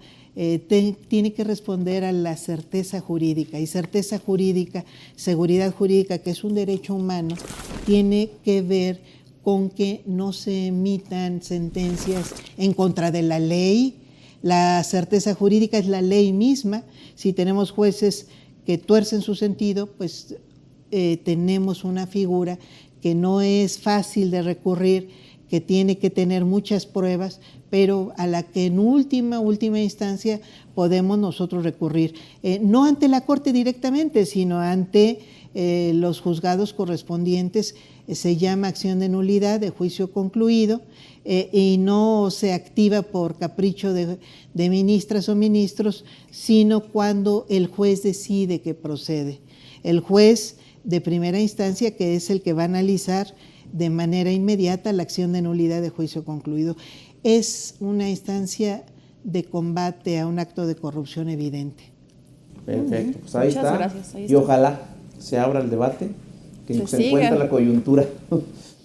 Speaker 1: tiene que responder a la certeza jurídica, y certeza jurídica, seguridad jurídica, que es un derecho humano, tiene que ver con que no se emitan sentencias en contra de la ley. La certeza jurídica es la ley misma. Si tenemos jueces que tuercen su sentido, pues tenemos una figura que no es fácil de recurrir, que tiene que tener muchas pruebas, pero a la que en última instancia podemos nosotros recurrir, no ante la Corte directamente, sino ante los juzgados correspondientes. Se llama acción de nulidad de juicio concluido, y no se activa por capricho de ministras o ministros, sino cuando el juez decide que procede. El juez de primera instancia, que es el que va a analizar de manera inmediata la acción de nulidad de juicio concluido. Es una instancia de combate a un acto de corrupción evidente.
Speaker 2: Perfecto, pues ahí
Speaker 3: Muchas
Speaker 2: está.
Speaker 3: gracias, ahí
Speaker 2: Y
Speaker 3: está.
Speaker 2: ojalá se abra el debate, que
Speaker 3: Se
Speaker 2: se encuentre
Speaker 3: siga.
Speaker 2: la coyuntura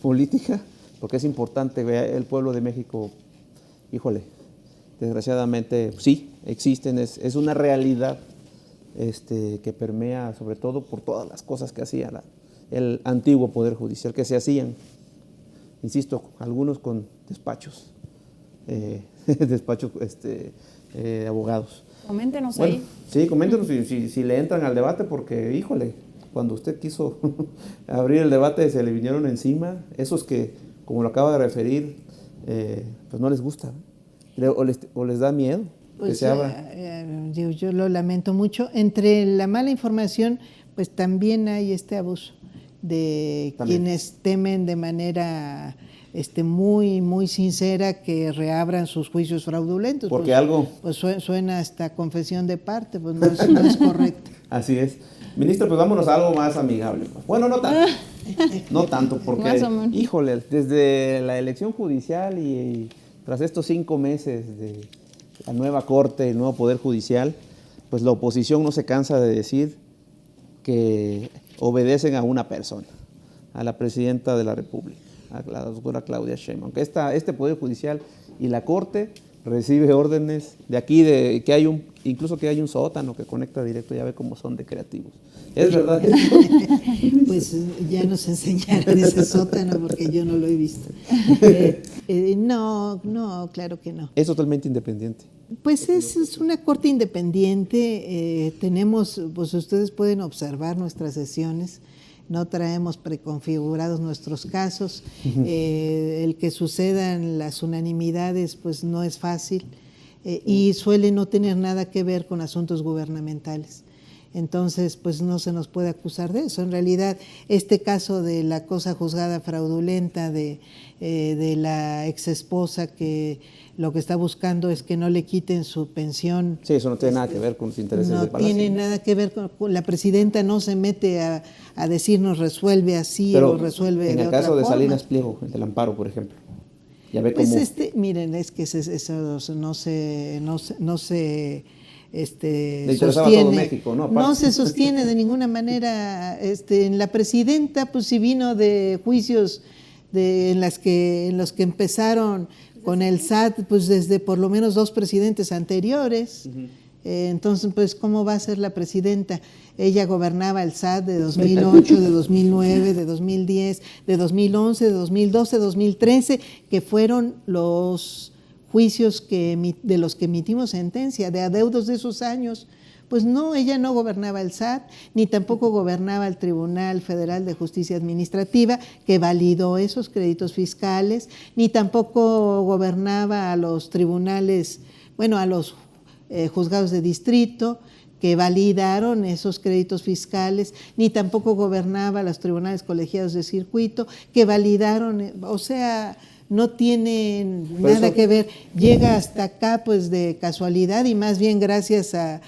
Speaker 2: política, porque es importante ver el pueblo de México, híjole, desgraciadamente sí, existen, es una realidad que permea sobre todo por todas las cosas que hacía el antiguo Poder Judicial, que se hacían, insisto, algunos con despachos, de abogados.
Speaker 3: Coméntenos
Speaker 2: Bueno,
Speaker 3: ahí.
Speaker 2: sí, coméntenos si le entran al debate, porque, híjole, cuando usted quiso abrir el debate se le vinieron encima, esos que, como lo acaba de referir, pues no les gusta, o les da miedo que
Speaker 1: Pues,
Speaker 2: se abra.
Speaker 1: yo lo lamento mucho. Entre la mala información, pues también hay este abuso de
Speaker 2: También.
Speaker 1: quienes temen de manera muy, muy sincera que reabran sus juicios fraudulentos.
Speaker 2: Porque
Speaker 1: pues,
Speaker 2: algo-
Speaker 1: pues suena hasta confesión de parte, pues no es correcto.
Speaker 2: Así es. Ministro, pues vámonos a algo más amigable. Bueno, no tanto. No tanto, porque,
Speaker 3: Más o menos.
Speaker 2: híjole, desde la elección judicial y tras estos 5 meses de la nueva Corte, el nuevo Poder Judicial, pues la oposición no se cansa de decir que obedecen a una persona, a la Presidenta de la República, a la doctora Claudia Sheinbaum. Que este Poder Judicial y la Corte recibe órdenes de aquí, incluso que hay un sótano que conecta directo, ya ve cómo son de creativos. ¿Es verdad esto?
Speaker 1: Pues ya nos enseñaron ese sótano porque yo no lo he visto. No, claro que no.
Speaker 2: Es totalmente independiente.
Speaker 1: Pues es una corte independiente. Tenemos, pues ustedes pueden observar nuestras sesiones. No traemos preconfigurados nuestros casos. El que sucedan las unanimidades, pues no es fácil, y suele no tener nada que ver con asuntos gubernamentales. Entonces, pues no se nos puede acusar de eso. En realidad, este caso de la cosa juzgada fraudulenta de la exesposa, que lo que está buscando es que no le quiten su pensión.
Speaker 2: Sí, eso no tiene nada que ver con los intereses
Speaker 1: No
Speaker 2: del Palacio.
Speaker 1: tiene nada que ver con la presidenta, no se mete a decirnos resuelve así
Speaker 2: Pero
Speaker 1: o resuelve
Speaker 2: en
Speaker 1: de
Speaker 2: el
Speaker 1: otra
Speaker 2: caso de
Speaker 1: forma.
Speaker 2: Salinas Pliego, el del amparo, por ejemplo, ya ve
Speaker 1: Pues
Speaker 2: cómo...
Speaker 1: miren, es que eso no se
Speaker 2: interesaba a todo México, ¿no? Aparte.
Speaker 1: No se sostiene de ninguna manera. En la presidenta, pues sí vino de juicios en los que empezaron con el SAT, pues desde por lo menos 2 presidentes anteriores. Entonces, pues, ¿cómo va a ser la presidenta? Ella gobernaba el SAT de 2008, de 2009, de 2010, de 2011, de 2012, 2013, que fueron los juicios de los que emitimos sentencia, de adeudos de esos años. Pues no, ella no gobernaba el SAT, ni tampoco gobernaba el Tribunal Federal de Justicia Administrativa, que validó esos créditos fiscales, ni tampoco gobernaba a los tribunales, a los juzgados de distrito, que validaron esos créditos fiscales, ni tampoco gobernaba a los tribunales colegiados de circuito, que validaron, o sea, no tiene nada que ver, llega hasta acá pues de casualidad y más bien gracias a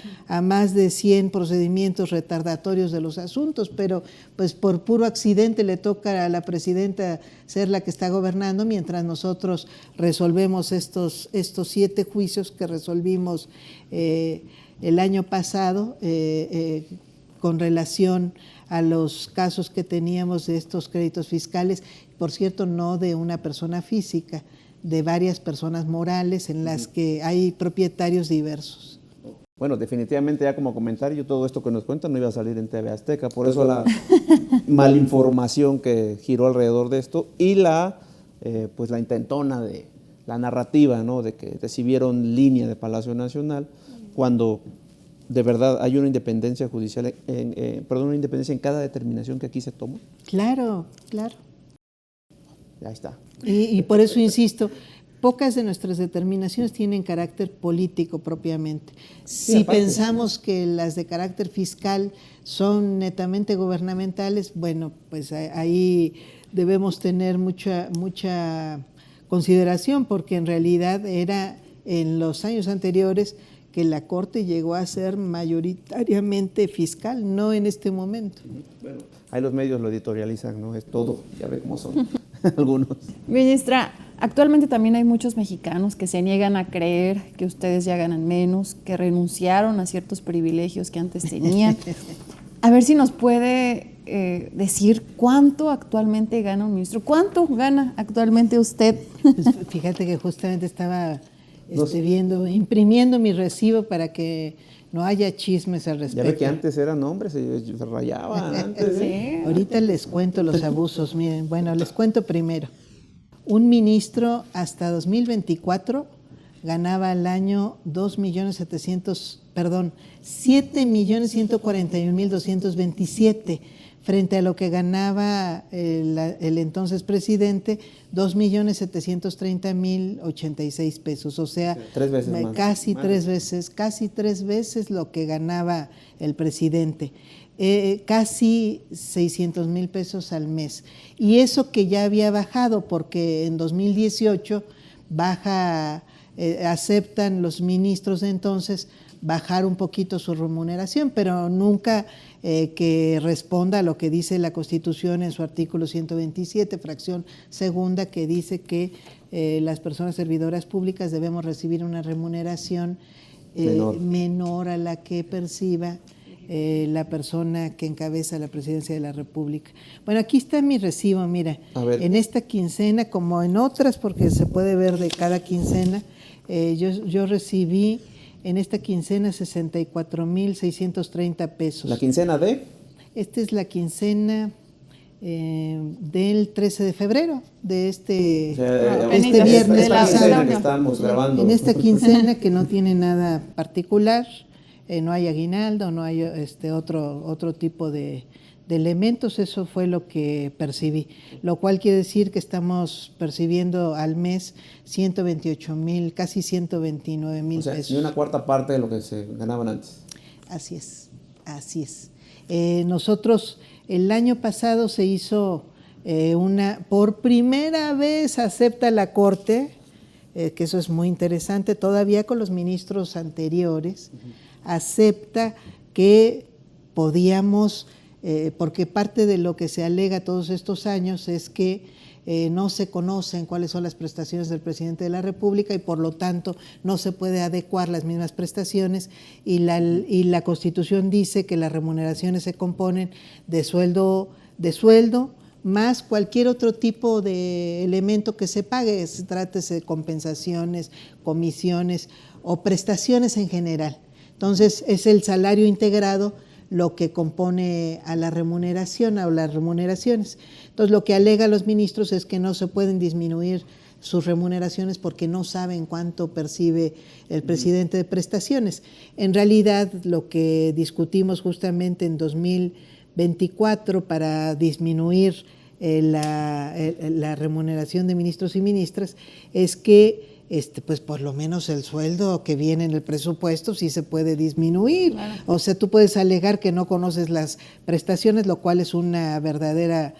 Speaker 1: más de 100 procedimientos retardatorios de los asuntos, pero pues por puro accidente le toca a la presidenta ser la que está gobernando, mientras nosotros resolvemos estos 7 juicios que resolvimos el año pasado con relación a los casos que teníamos de estos créditos fiscales, por cierto, no de una persona física, de varias personas morales en las que hay propietarios diversos.
Speaker 2: Bueno, definitivamente ya como comentario, todo esto que nos cuentan no iba a salir en TV Azteca, por eso malinformación que giró alrededor de esto y pues la intentona de la narrativa, ¿no? De que recibieron línea de Palacio Nacional cuando de verdad hay una independencia judicial, una independencia en cada determinación que aquí se toma.
Speaker 1: Claro, claro.
Speaker 2: Ya está.
Speaker 1: Y por eso insisto, pocas de nuestras determinaciones tienen carácter político propiamente. Si pensamos que las de carácter fiscal son netamente gubernamentales, bueno, pues ahí debemos tener mucha consideración, porque en realidad era en los años anteriores que la Corte llegó a ser mayoritariamente fiscal, no en este momento.
Speaker 2: Bueno, ahí los medios lo editorializan, ¿no? Es todo, ya ve cómo son algunos.
Speaker 3: Ministra, actualmente también hay muchos mexicanos que se niegan a creer que ustedes ya ganan menos, que renunciaron a ciertos privilegios que antes tenían. A ver si nos puede decir cuánto actualmente gana un ministro. ¿Cuánto gana actualmente usted?
Speaker 1: Pues fíjate que justamente estaba imprimiendo mi recibo para que no haya chismes al respecto.
Speaker 2: Ya ve que antes eran hombres, se rayaba antes.
Speaker 3: Sí.
Speaker 1: Ahorita les cuento los abusos, miren, bueno, les cuento primero. Un ministro hasta 2024 ganaba al año 7.141.227, frente a lo que ganaba el entonces presidente, 2.730.086 pesos, o sea,
Speaker 2: 3 veces más.
Speaker 1: Casi tres veces lo que ganaba el presidente. Casi 600,000 pesos al mes. Y eso que ya había bajado, porque en 2018 aceptan los ministros de entonces bajar un poquito su remuneración, pero nunca que responda a lo que dice la Constitución en su artículo 127, fracción segunda, que dice que las personas servidoras públicas debemos recibir una remuneración menor a la que perciba la persona que encabeza la presidencia de la República. Bueno, aquí está mi recibo, mira, en esta quincena, como en otras, porque se puede ver de cada quincena, yo recibí en esta quincena 64,630 pesos.
Speaker 2: ¿La quincena de?
Speaker 1: Esta es la quincena del 13 de febrero, de este viernes pasado.
Speaker 2: Que estamos grabando.
Speaker 1: En esta quincena que no tiene nada particular, no hay aguinaldo, no hay otro tipo de elementos, eso fue lo que percibí, lo cual quiere decir que estamos percibiendo al mes 128,000, casi 129,000 pesos.
Speaker 2: Ni una cuarta parte de lo que se ganaban antes.
Speaker 1: Así es. Nosotros, el año pasado se hizo por primera vez acepta la Corte, que eso es muy interesante, todavía con los ministros anteriores, acepta que podíamos, porque parte de lo que se alega todos estos años es que no se conocen cuáles son las prestaciones del presidente de la República y por lo tanto no se puede adecuar las mismas prestaciones y la Constitución dice que las remuneraciones se componen de sueldo más cualquier otro tipo de elemento que se pague, se trate de compensaciones, comisiones o prestaciones en general. Entonces es el salario integrado lo que compone a la remuneración o las remuneraciones. Entonces lo que alega los ministros es que no se pueden disminuir sus remuneraciones porque no saben cuánto percibe el presidente de prestaciones. En realidad lo que discutimos justamente en 2024 para disminuir la remuneración de ministros y ministras es que pues por lo menos el sueldo que viene en el presupuesto sí se puede disminuir. Claro. O sea, tú puedes alegar que no conoces las prestaciones, lo cual es una verdadera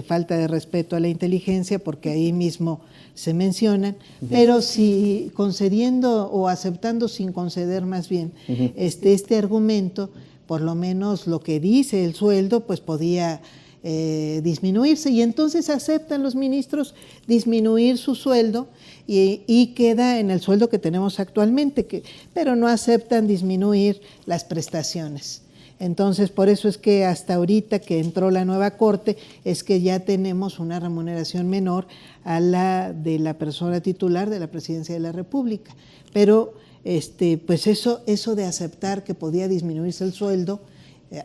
Speaker 1: falta de respeto a la inteligencia, porque ahí mismo se mencionan, pero si concediendo o aceptando sin conceder más bien este argumento, por lo menos lo que dice el sueldo, pues podía disminuirse, y entonces aceptan los ministros disminuir su sueldo y queda en el sueldo que tenemos actualmente, pero no aceptan disminuir las prestaciones. Entonces, por eso es que hasta ahorita que entró la nueva Corte, es que ya tenemos una remuneración menor a la de la persona titular de la Presidencia de la República. Pero pues eso de aceptar que podía disminuirse el sueldo,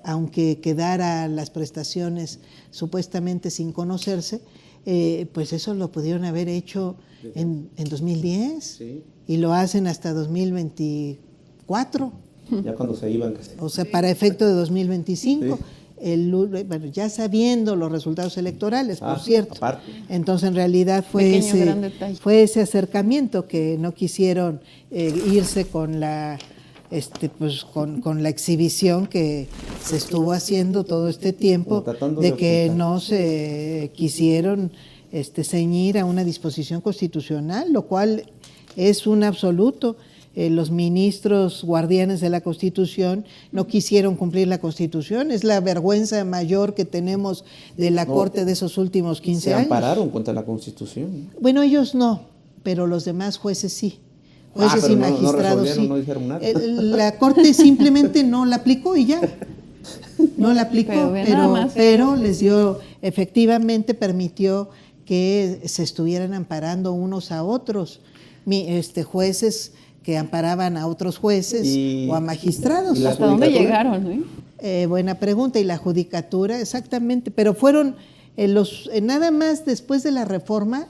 Speaker 1: aunque quedara las prestaciones supuestamente sin conocerse, pues eso lo pudieron haber hecho en 2010
Speaker 2: Sí.
Speaker 1: y lo hacen hasta 2024.
Speaker 2: Ya cuando se iban.
Speaker 1: O sea, para efecto de 2025.
Speaker 2: Sí.
Speaker 1: Bueno, ya sabiendo los resultados electorales, por
Speaker 2: Ah,
Speaker 1: cierto.
Speaker 2: aparte.
Speaker 1: Entonces, en realidad
Speaker 3: Pequeño, gran detalle.
Speaker 1: fue ese acercamiento que no quisieron irse con la pues con la exhibición que se estuvo haciendo todo este tiempo,
Speaker 2: Como tratando
Speaker 1: de
Speaker 2: de
Speaker 1: que
Speaker 2: ocultar.
Speaker 1: no se quisieron ceñir a una disposición constitucional, lo cual es un absoluto. Los ministros guardianes de la Constitución no quisieron cumplir la Constitución. Es la vergüenza mayor que tenemos de la Corte de esos últimos 15
Speaker 2: Se
Speaker 1: años.
Speaker 2: ampararon contra la Constitución.
Speaker 1: Bueno, ellos no, pero los demás jueces sí. Jueces
Speaker 2: pero
Speaker 1: y
Speaker 2: no
Speaker 1: magistrados
Speaker 2: resolvieron,
Speaker 1: sí.
Speaker 2: no dijeron nada.
Speaker 1: La Corte simplemente no la aplicó y ya. No la aplicó,
Speaker 3: Pero ve nada más.
Speaker 1: pero les dio, efectivamente permitió que se estuvieran amparando unos a otros. Jueces que amparaban a otros jueces o a magistrados.
Speaker 2: y la
Speaker 3: ¿Hasta dónde
Speaker 2: judicatura?
Speaker 3: llegaron?
Speaker 1: Buena pregunta. Y la judicatura, exactamente. Pero fueron nada más después de la reforma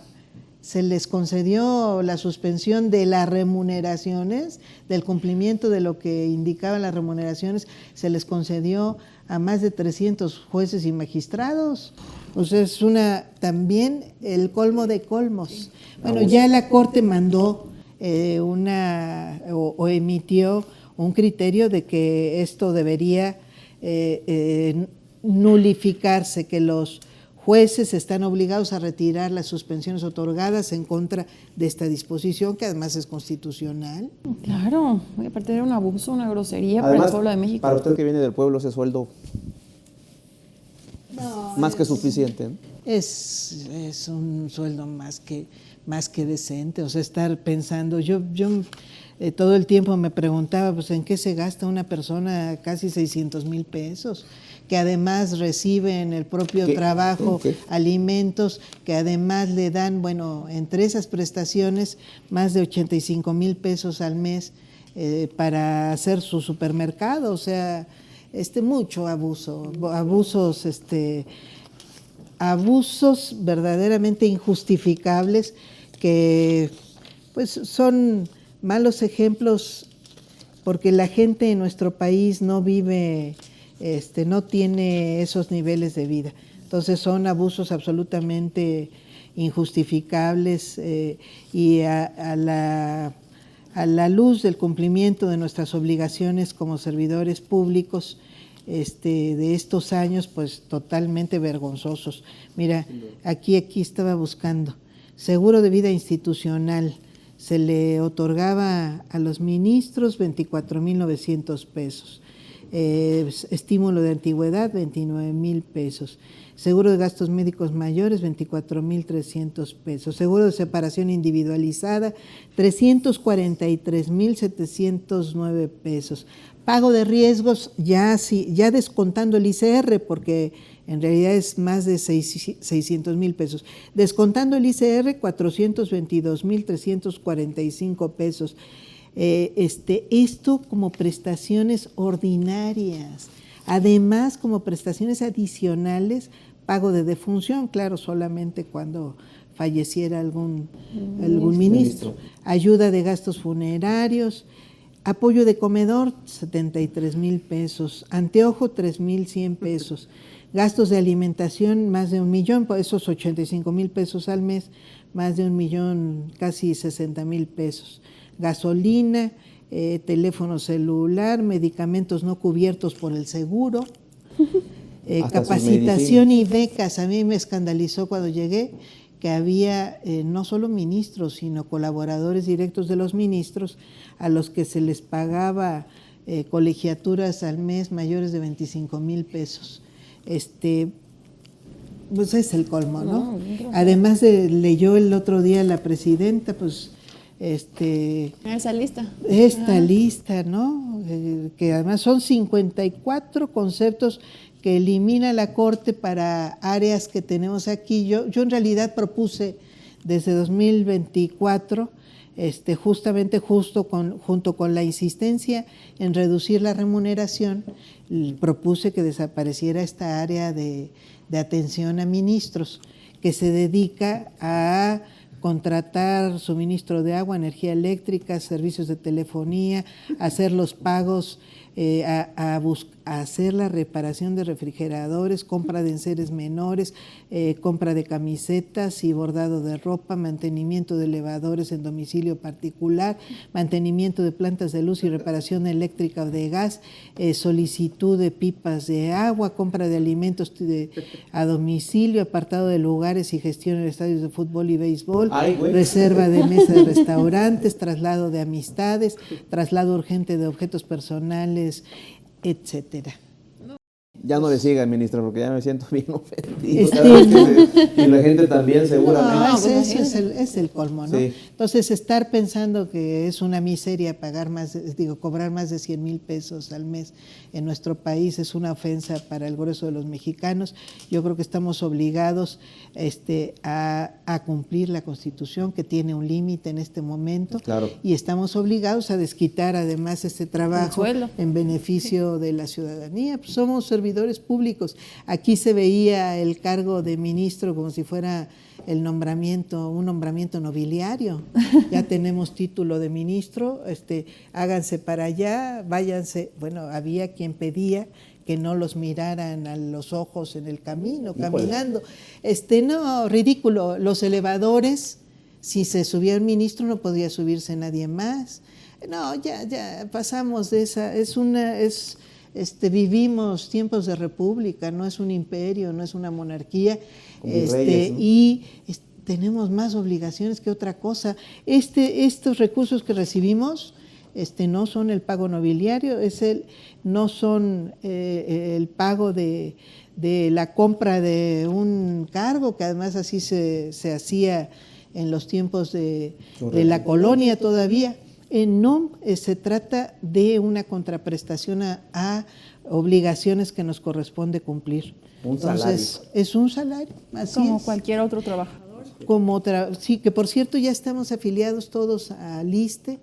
Speaker 1: se les concedió la suspensión de las remuneraciones, del cumplimiento de lo que indicaban las remuneraciones, se les concedió a más de 300 jueces y magistrados. O sea, es también el colmo de colmos. Bueno, ya la Corte mandó o emitió un criterio de que esto debería nulificarse, que los jueces están obligados a retirar las suspensiones otorgadas en contra de esta disposición, que además es constitucional.
Speaker 3: Claro, aparte era un abuso, una grosería para
Speaker 2: Además,
Speaker 3: el pueblo de México.
Speaker 2: para usted que viene del pueblo, ese sueldo más que suficiente, ¿no?
Speaker 1: Es un sueldo más que decente. O sea, estar pensando, yo todo el tiempo me preguntaba, pues, ¿en qué se gasta una persona casi 600,000 pesos? Que además recibe en el propio trabajo alimentos, que además le dan, bueno, entre esas prestaciones, más de 85,000 pesos al mes para hacer su supermercado. O sea, mucho abuso, abusos verdaderamente injustificables que pues son malos ejemplos porque la gente en nuestro país no vive, no tiene esos niveles de vida. Entonces son abusos absolutamente injustificables y a la luz del cumplimiento de nuestras obligaciones como servidores públicos de estos años, pues totalmente vergonzosos. Mira, aquí estaba buscando. Seguro de vida institucional. Se le otorgaba a los ministros 24,900 pesos. Estímulo de antigüedad, 29,000 pesos. Seguro de gastos médicos mayores, 24,300 pesos. Seguro de separación individualizada, 343,709 pesos. Pago de riesgos, ya descontando el ICR, porque en realidad es más de 600,000 pesos. Descontando el ICR, 422,345 pesos. Esto como prestaciones ordinarias. Además, como prestaciones adicionales, pago de defunción, claro, solamente cuando falleciera algún ministro. Ayuda de gastos funerarios. Apoyo de comedor, 73,000 pesos. Anteojo, 3,100 pesos. Gastos de alimentación, más de 1,000,000, por esos 85,000 pesos al mes, más de 1,000,000, casi 60,000 pesos. Gasolina, teléfono celular, medicamentos no cubiertos por el seguro, capacitación y becas. A mí me escandalizó cuando llegué que había no solo ministros, sino colaboradores directos de los ministros a los que se les pagaba colegiaturas al mes mayores de 25,000 pesos. Pues es el colmo, ¿no? Además leyó el otro día la presidenta, pues
Speaker 3: esa lista.
Speaker 1: Esta lista, ¿no? Que además son 54 conceptos que elimina la Corte para áreas que tenemos aquí. Yo en realidad propuse desde 2024 Justamente junto con la insistencia en reducir la remuneración, propuse que desapareciera esta área de atención a ministros, que se dedica a contratar suministro de agua, energía eléctrica, servicios de telefonía, hacer los pagos, a hacer la reparación de refrigeradores, compra de enseres menores, compra de camisetas y bordado de ropa, mantenimiento de elevadores en domicilio particular, mantenimiento de plantas de luz y reparación eléctrica o de gas, solicitud de pipas de agua, compra de alimentos a domicilio, apartado de lugares y gestión en estadios de fútbol y béisbol, reserva de mesa de restaurantes, traslado de amistades, traslado urgente de objetos personales, etcétera.
Speaker 2: Ya no le sigan, ministra, porque ya me siento bien ofendido. Y la gente también seguramente.
Speaker 1: No, es el colmo, ¿no?
Speaker 2: Sí.
Speaker 1: Entonces, estar pensando que es una miseria cobrar más de 100,000 pesos al mes en nuestro país es una ofensa para el grueso de los mexicanos. Yo creo que estamos obligados a cumplir la Constitución, que tiene un límite en este momento.
Speaker 2: Claro.
Speaker 1: Y estamos obligados a desquitar además este trabajo en beneficio de la ciudadanía. Pues somos servidores públicos. Aquí se veía el cargo de ministro como si fuera un nombramiento nobiliario. Ya tenemos título de ministro, háganse para allá, váyanse. Bueno, había quien pedía que no los miraran a los ojos en el camino, caminando. No, ridículo. Los elevadores, si se subía un ministro no podía subirse nadie más. No, ya pasamos de esa. Vivimos tiempos de república, no es un imperio, no es una monarquía, reyes, ¿no? Y tenemos más obligaciones que otra cosa. Estos recursos que recibimos no son el pago nobiliario, no son el pago de la compra de un cargo, que además así se hacía en los tiempos de la colonia todavía. No, se trata de una contraprestación a obligaciones que nos corresponde cumplir. Entonces, es un salario, así
Speaker 3: como
Speaker 1: es.
Speaker 3: Cualquier otro trabajador.
Speaker 1: Sí, que por cierto ya estamos afiliados todos al ISSSTE,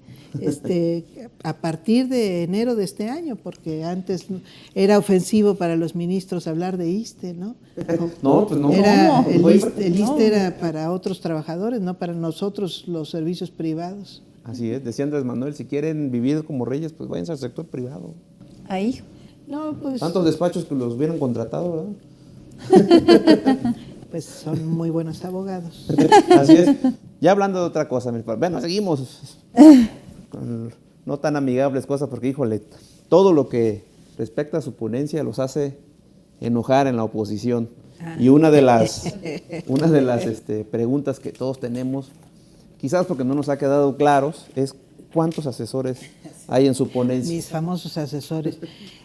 Speaker 1: a partir de enero de este año, porque antes era ofensivo para los ministros hablar de ISSSTE, ¿no?
Speaker 2: No, pues no.
Speaker 1: El ISSSTE era para otros trabajadores, no para nosotros los servicios privados.
Speaker 2: Así es, decía Andrés Manuel, si quieren vivir como reyes, pues váyanse al sector privado.
Speaker 3: Ahí.
Speaker 1: No, pues,
Speaker 2: tantos despachos que los hubieran contratado, ¿verdad?
Speaker 1: Pues son muy buenos abogados.
Speaker 2: Así es. Ya hablando de otra cosa, bueno, seguimos con no tan amigables cosas, porque híjole, todo lo que respecta a su ponencia los hace enojar en la oposición. Y una de las preguntas que todos tenemos, quizás porque no nos ha quedado claros, es ¿cuántos asesores hay en su ponencia?
Speaker 1: Mis famosos asesores.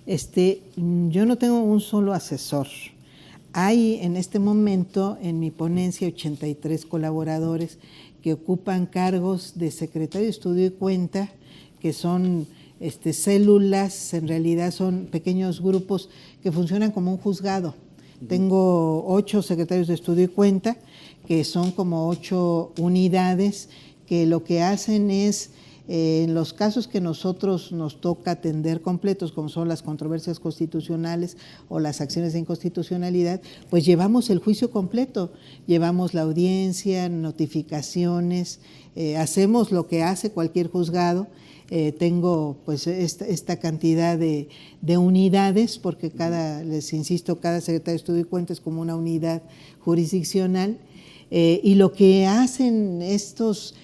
Speaker 1: Yo no tengo un solo asesor. Hay en este momento en mi ponencia 83 colaboradores que ocupan cargos de secretario de estudio y cuenta, que son células, en realidad son pequeños grupos que funcionan como un juzgado. Tengo 8 secretarios de estudio y cuenta, que son como 8 unidades, que lo que hacen es, en los casos que nosotros nos toca atender completos, como son las controversias constitucionales o las acciones de inconstitucionalidad, pues llevamos el juicio completo, llevamos la audiencia, notificaciones, hacemos lo que hace cualquier juzgado. Tengo pues esta cantidad de unidades, porque les insisto, cada secretario de estudio y cuenta es como una unidad jurisdiccional, y lo que hacen estos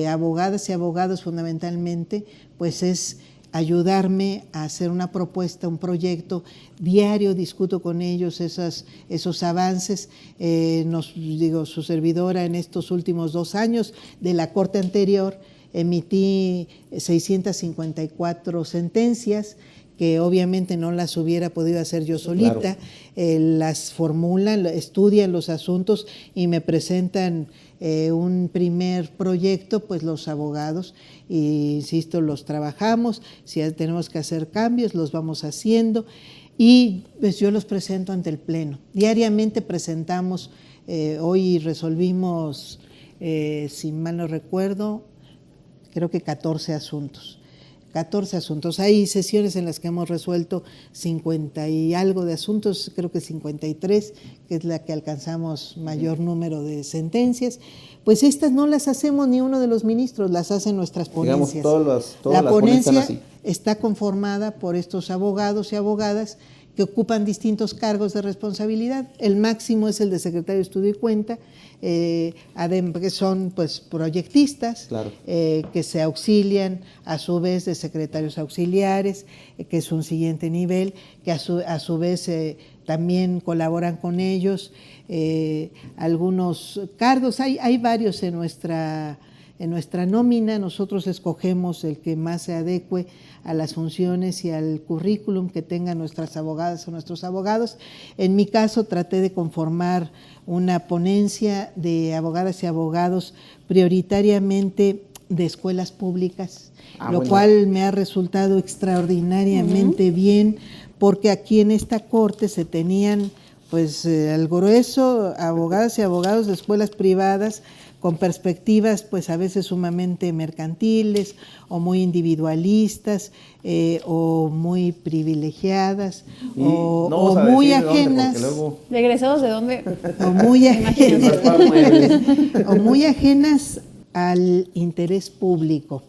Speaker 1: abogadas y abogados fundamentalmente, pues es ayudarme a hacer una propuesta, un proyecto. Diario discuto con ellos esos avances. Su servidora en estos últimos 2 años de la Corte anterior emití 654 sentencias, que obviamente no las hubiera podido hacer yo solita. Claro. Las formulan, estudian los asuntos y me presentan un primer proyecto, pues los abogados, y insisto, los trabajamos, si tenemos que hacer cambios, los vamos haciendo, y pues yo los presento ante el Pleno. Diariamente presentamos, hoy resolvimos, si mal no recuerdo, creo que 14 asuntos. 14 asuntos. Hay sesiones en las que hemos resuelto 50 y algo de asuntos, creo que 53, que es la que alcanzamos mayor número de sentencias. Pues estas no las hacemos ni uno de los ministros, las hacen nuestras ponencias.
Speaker 2: Digamos, todas
Speaker 1: la
Speaker 2: las ponencias
Speaker 1: ponencia está conformada por estos abogados y abogadas que ocupan distintos cargos de responsabilidad. El máximo es el de secretario de Estudio y Cuenta, que son pues proyectistas,
Speaker 2: claro,
Speaker 1: que se auxilian a su vez de secretarios auxiliares, que es un siguiente nivel, que a su vez también colaboran con ellos. Algunos cargos, hay varios en nuestra nómina. Nosotros escogemos el que más se adecue a las funciones y al currículum que tengan nuestras abogadas o nuestros abogados. En mi caso traté de conformar una ponencia de abogadas y abogados prioritariamente de escuelas públicas, lo cual me ha resultado extraordinariamente bien, porque aquí en esta corte se tenían pues al grueso abogadas y abogados de escuelas privadas con perspectivas pues a veces sumamente mercantiles o muy individualistas o muy privilegiadas o muy ajenas.
Speaker 3: ¿Egresados de dónde?
Speaker 1: O muy ajenas al interés público.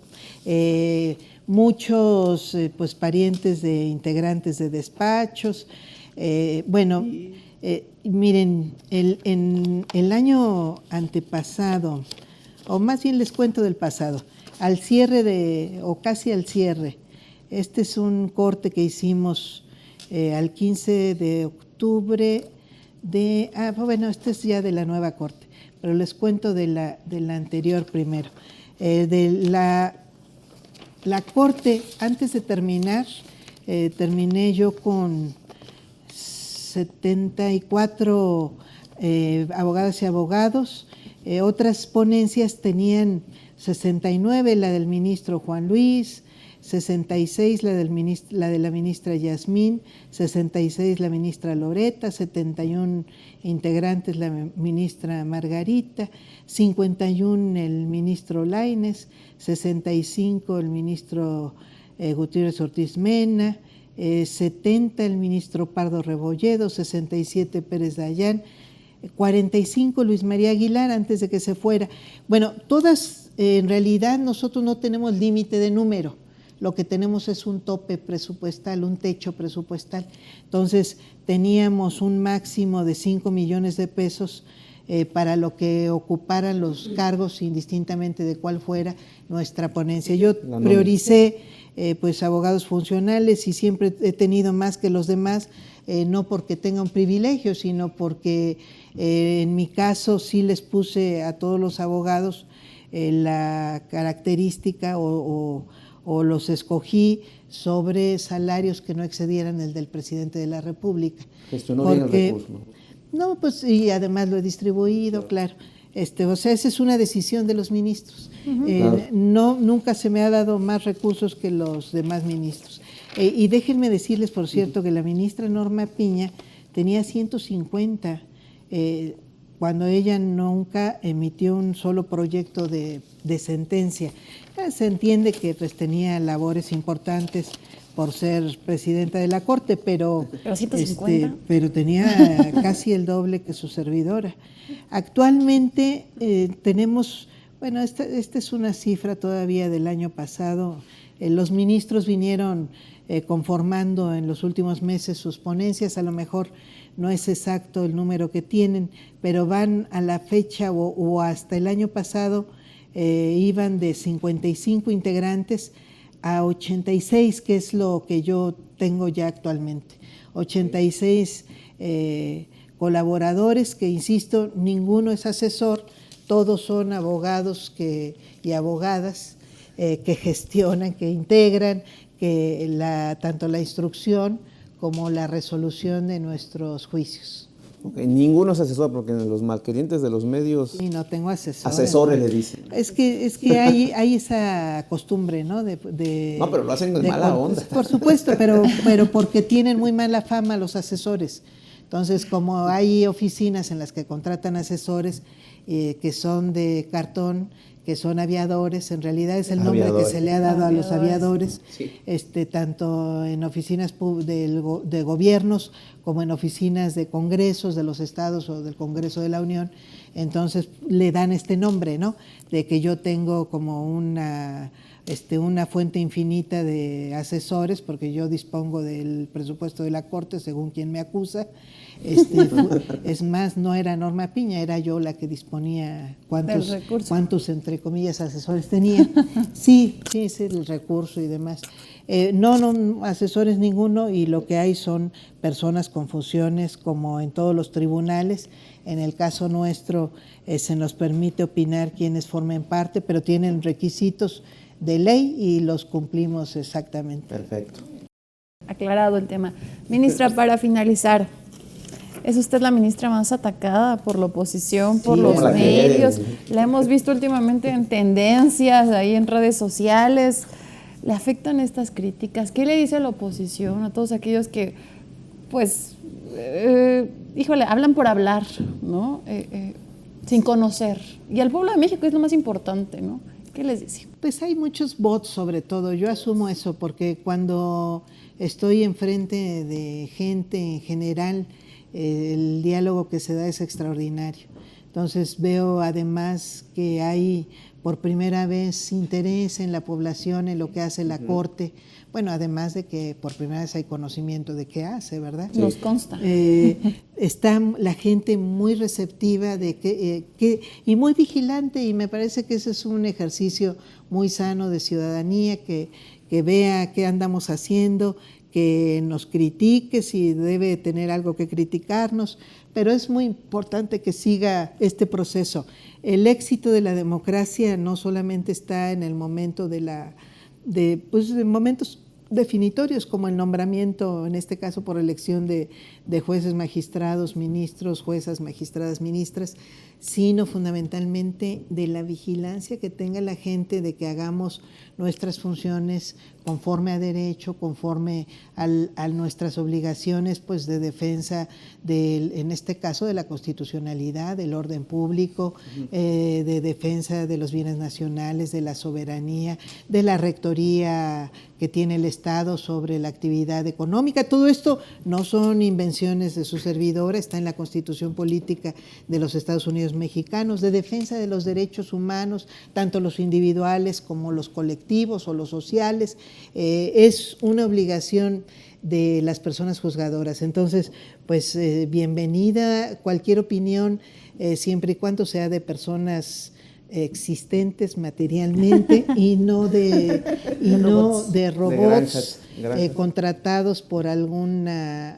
Speaker 1: Muchos pues parientes de integrantes de despachos. Miren, en el año antepasado, o más bien les cuento del pasado, al cierre o casi al cierre, este es un corte que hicimos al 15 de octubre este es ya de la nueva corte, pero les cuento de la anterior primero. La corte, antes de terminar, terminé yo con 74 abogadas y abogados. Otras ponencias tenían 69, la del ministro Juan Luis, 66 la de la ministra Yasmín, 66 la ministra Loreta, 71 integrantes la ministra Margarita, 51 el ministro Lainez, 65 el ministro Gutiérrez Ortiz Mena, 70 el ministro Pardo Rebolledo, 67 Pérez Dayán, 45 Luis María Aguilar antes de que se fuera. Bueno, todas, en realidad nosotros no tenemos límite de número, lo que tenemos es un tope presupuestal, un techo presupuestal. Entonces teníamos un máximo de 5 millones de pesos para lo que ocuparan los cargos indistintamente de cuál fuera nuestra ponencia. Yo prioricé pues abogados funcionales y siempre he tenido más que los demás, no porque tenga un privilegio, sino porque en mi caso sí les puse a todos los abogados la característica o los escogí sobre salarios que no excedieran el del presidente de la República.
Speaker 2: Gestionó bien el recurso, ¿no?
Speaker 1: No, pues y además lo he distribuido, claro. O sea, esa es una decisión de los ministros.
Speaker 2: Claro.
Speaker 1: Nunca se me ha dado más recursos que los demás ministros. Y déjenme decirles, por cierto, que la ministra Norma Piña tenía 150 cuando ella nunca emitió un solo proyecto de sentencia. Se entiende que pues, tenía labores importantes por ser presidenta de la Corte, pero
Speaker 3: 150.
Speaker 1: Pero tenía casi el doble que su servidora. Actualmente tenemos, bueno, esta es una cifra todavía del año pasado. Los ministros vinieron conformando en los últimos meses sus ponencias, a lo mejor no es exacto el número que tienen, pero van a la fecha o hasta el año pasado iban de 55 integrantes a 86, que es lo que yo tengo ya actualmente. 86 colaboradores que, insisto, ninguno es asesor, todos son abogados y abogadas que gestionan, que integran tanto la instrucción como la resolución de nuestros juicios.
Speaker 2: Okay. Ninguno es asesor, porque en los malquerientes de los medios...
Speaker 1: Y no tengo asesor.
Speaker 2: Asesores le dicen.
Speaker 1: Es que hay esa costumbre, ¿no? No,
Speaker 2: pero lo hacen de mala onda.
Speaker 1: Por supuesto, pero porque tienen muy mala fama los asesores. Entonces, como hay oficinas en las que contratan asesores que son de cartón, que son aviadores, en realidad es el nombre que se le ha dado a los aviadores,
Speaker 2: Sí.
Speaker 1: Tanto en oficinas de gobiernos como en oficinas de congresos de los estados o del Congreso de la Unión. Entonces le dan este nombre, ¿no? De que yo tengo como una fuente infinita de asesores, porque yo dispongo del presupuesto de la Corte según quien me acusa. Es más, no era Norma Piña, era yo la que disponía cuántos entre comillas asesores tenía. Sí, es el recurso y demás. No asesores ninguno, y lo que hay son personas con funciones como en todos los tribunales. En el caso nuestro se nos permite opinar quienes formen parte, pero tienen requisitos de ley y los cumplimos exactamente.
Speaker 2: Perfecto.
Speaker 3: Aclarado el tema. Ministra, para finalizar, ¿es usted la ministra más atacada por la oposición, por los medios? La hemos visto últimamente en tendencias, ahí en redes sociales. ¿Le afectan estas críticas? ¿Qué le dice a la oposición, a todos aquellos que, pues, hablan por hablar, ¿no? Sin conocer? Y al pueblo de México es lo más importante, ¿no? ¿Qué les dice?
Speaker 1: Pues hay muchos bots, sobre todo. Yo asumo eso porque cuando estoy enfrente de gente en general, el diálogo que se da es extraordinario. Entonces veo además que hay por primera vez interés en la población, en lo que hace la Corte. Bueno, además de que por primera vez hay conocimiento de qué hace, ¿verdad?
Speaker 3: Sí. Nos consta.
Speaker 1: Está la gente muy receptiva y muy vigilante, y me parece que ese es un ejercicio muy sano de ciudadanía, que vea qué andamos haciendo, que nos critique si debe tener algo que criticarnos, pero es muy importante que siga este proceso. El éxito de la democracia no solamente está en el momento de momentos definitorios como el nombramiento, en este caso por elección de jueces, magistrados, ministros, juezas, magistradas, ministras, sino fundamentalmente de la vigilancia que tenga la gente de que hagamos nuestras funciones conforme a derecho, conforme a nuestras obligaciones, pues, de defensa en este caso de la constitucionalidad, del orden público, de defensa de los bienes nacionales, de la soberanía, de la rectoría que tiene el Estado sobre la actividad económica. Todo esto no son invenciones de su servidora, está en la Constitución Política de los Estados Unidos Mexicanos, de defensa de los derechos humanos, tanto los individuales como los colectivos o los sociales. Es una obligación de las personas juzgadoras. Entonces, pues bienvenida cualquier opinión, siempre y cuando sea de personas existentes materialmente y no de robots contratados por alguna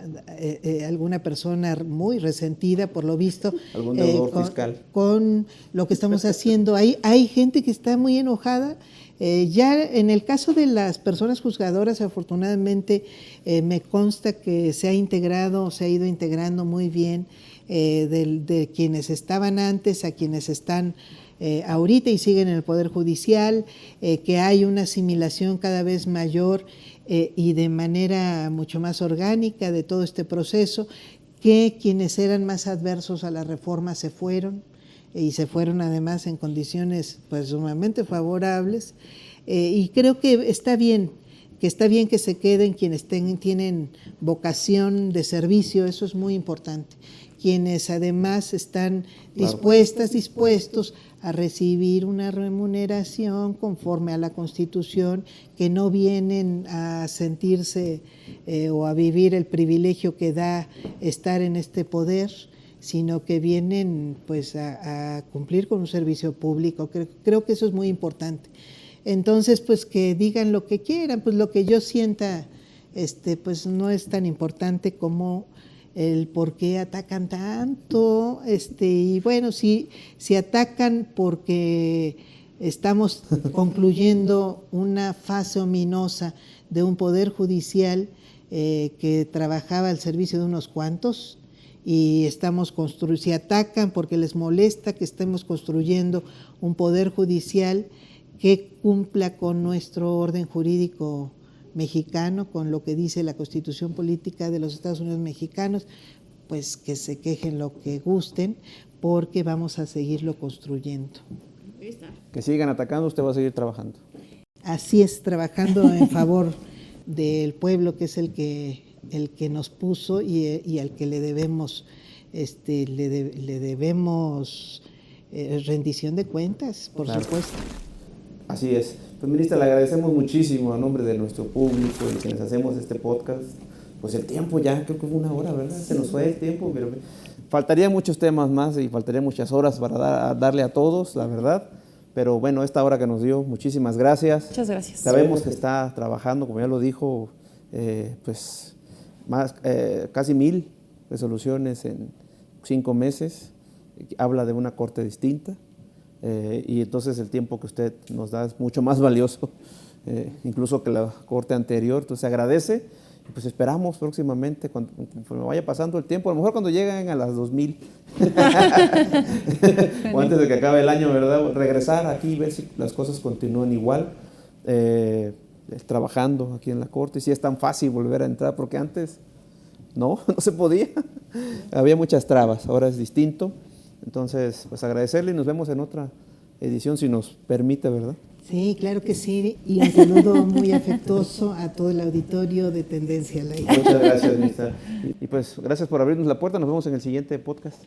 Speaker 1: persona muy resentida, por lo visto,
Speaker 2: algún deudor fiscal,
Speaker 1: con lo que estamos haciendo. Hay gente que está muy enojada. Ya en el caso de las personas juzgadoras, afortunadamente me consta que se ha ido integrando muy bien, de quienes estaban antes a quienes están ahorita y siguen en el Poder Judicial, que hay una asimilación cada vez mayor y de manera mucho más orgánica de todo este proceso, que quienes eran más adversos a la reforma se fueron, y se fueron además en condiciones pues sumamente favorables, y creo que está bien que se queden quienes tienen vocación de servicio. Eso es muy importante, quienes además están dispuestos a recibir una remuneración conforme a la Constitución, que no vienen a sentirse o a vivir el privilegio que da estar en este poder, sino que vienen pues a cumplir con un servicio público. Creo que eso es muy importante. Entonces, pues que digan lo que quieran, pues lo que yo sienta, pues no es tan importante como el por qué atacan tanto, y bueno, si atacan porque estamos concluyendo una fase ominosa de un poder judicial que trabajaba al servicio de unos cuantos, y si atacan porque les molesta que estemos construyendo un poder judicial que cumpla con nuestro orden jurídico mexicano, con lo que dice la Constitución Política de los Estados Unidos Mexicanos, pues que se quejen lo que gusten, porque vamos a seguirlo construyendo.
Speaker 2: Que sigan atacando, usted va a seguir trabajando.
Speaker 1: Así es, trabajando en favor del pueblo, que es el que nos puso y al que le debemos rendición de cuentas, por
Speaker 2: Claro.
Speaker 1: supuesto.
Speaker 2: Así es. Pues ministra, le agradecemos muchísimo a nombre de nuestro público y quienes hacemos este podcast. Pues el tiempo ya, creo que fue 1 hora, ¿verdad? Se nos fue el tiempo, pero faltarían muchos temas más y faltarían muchas horas para darle a todos, la verdad. Pero bueno, esta hora que nos dio, muchísimas gracias.
Speaker 3: Muchas gracias.
Speaker 2: Sabemos que está trabajando, como ya lo dijo, pues casi 1000 resoluciones en 5 meses. Habla de una corte distinta. Y entonces el tiempo que usted nos da es mucho más valioso, incluso que la corte anterior. Entonces se agradece y pues esperamos próximamente, conforme vaya pasando el tiempo, a lo mejor cuando lleguen a las 2000, o antes de que acabe el año, ¿verdad? Regresar aquí y ver si las cosas continúan igual, trabajando aquí en la corte. Y si es tan fácil volver a entrar, porque antes no se podía, había muchas trabas, ahora es distinto. Entonces, pues agradecerle y nos vemos en otra edición, si nos permite, ¿verdad?
Speaker 1: Sí, claro que sí, y un saludo muy afectuoso a todo el auditorio de Tendencia al Aire.
Speaker 2: Muchas gracias, ministra. Y pues gracias por abrirnos la puerta, nos vemos en el siguiente podcast.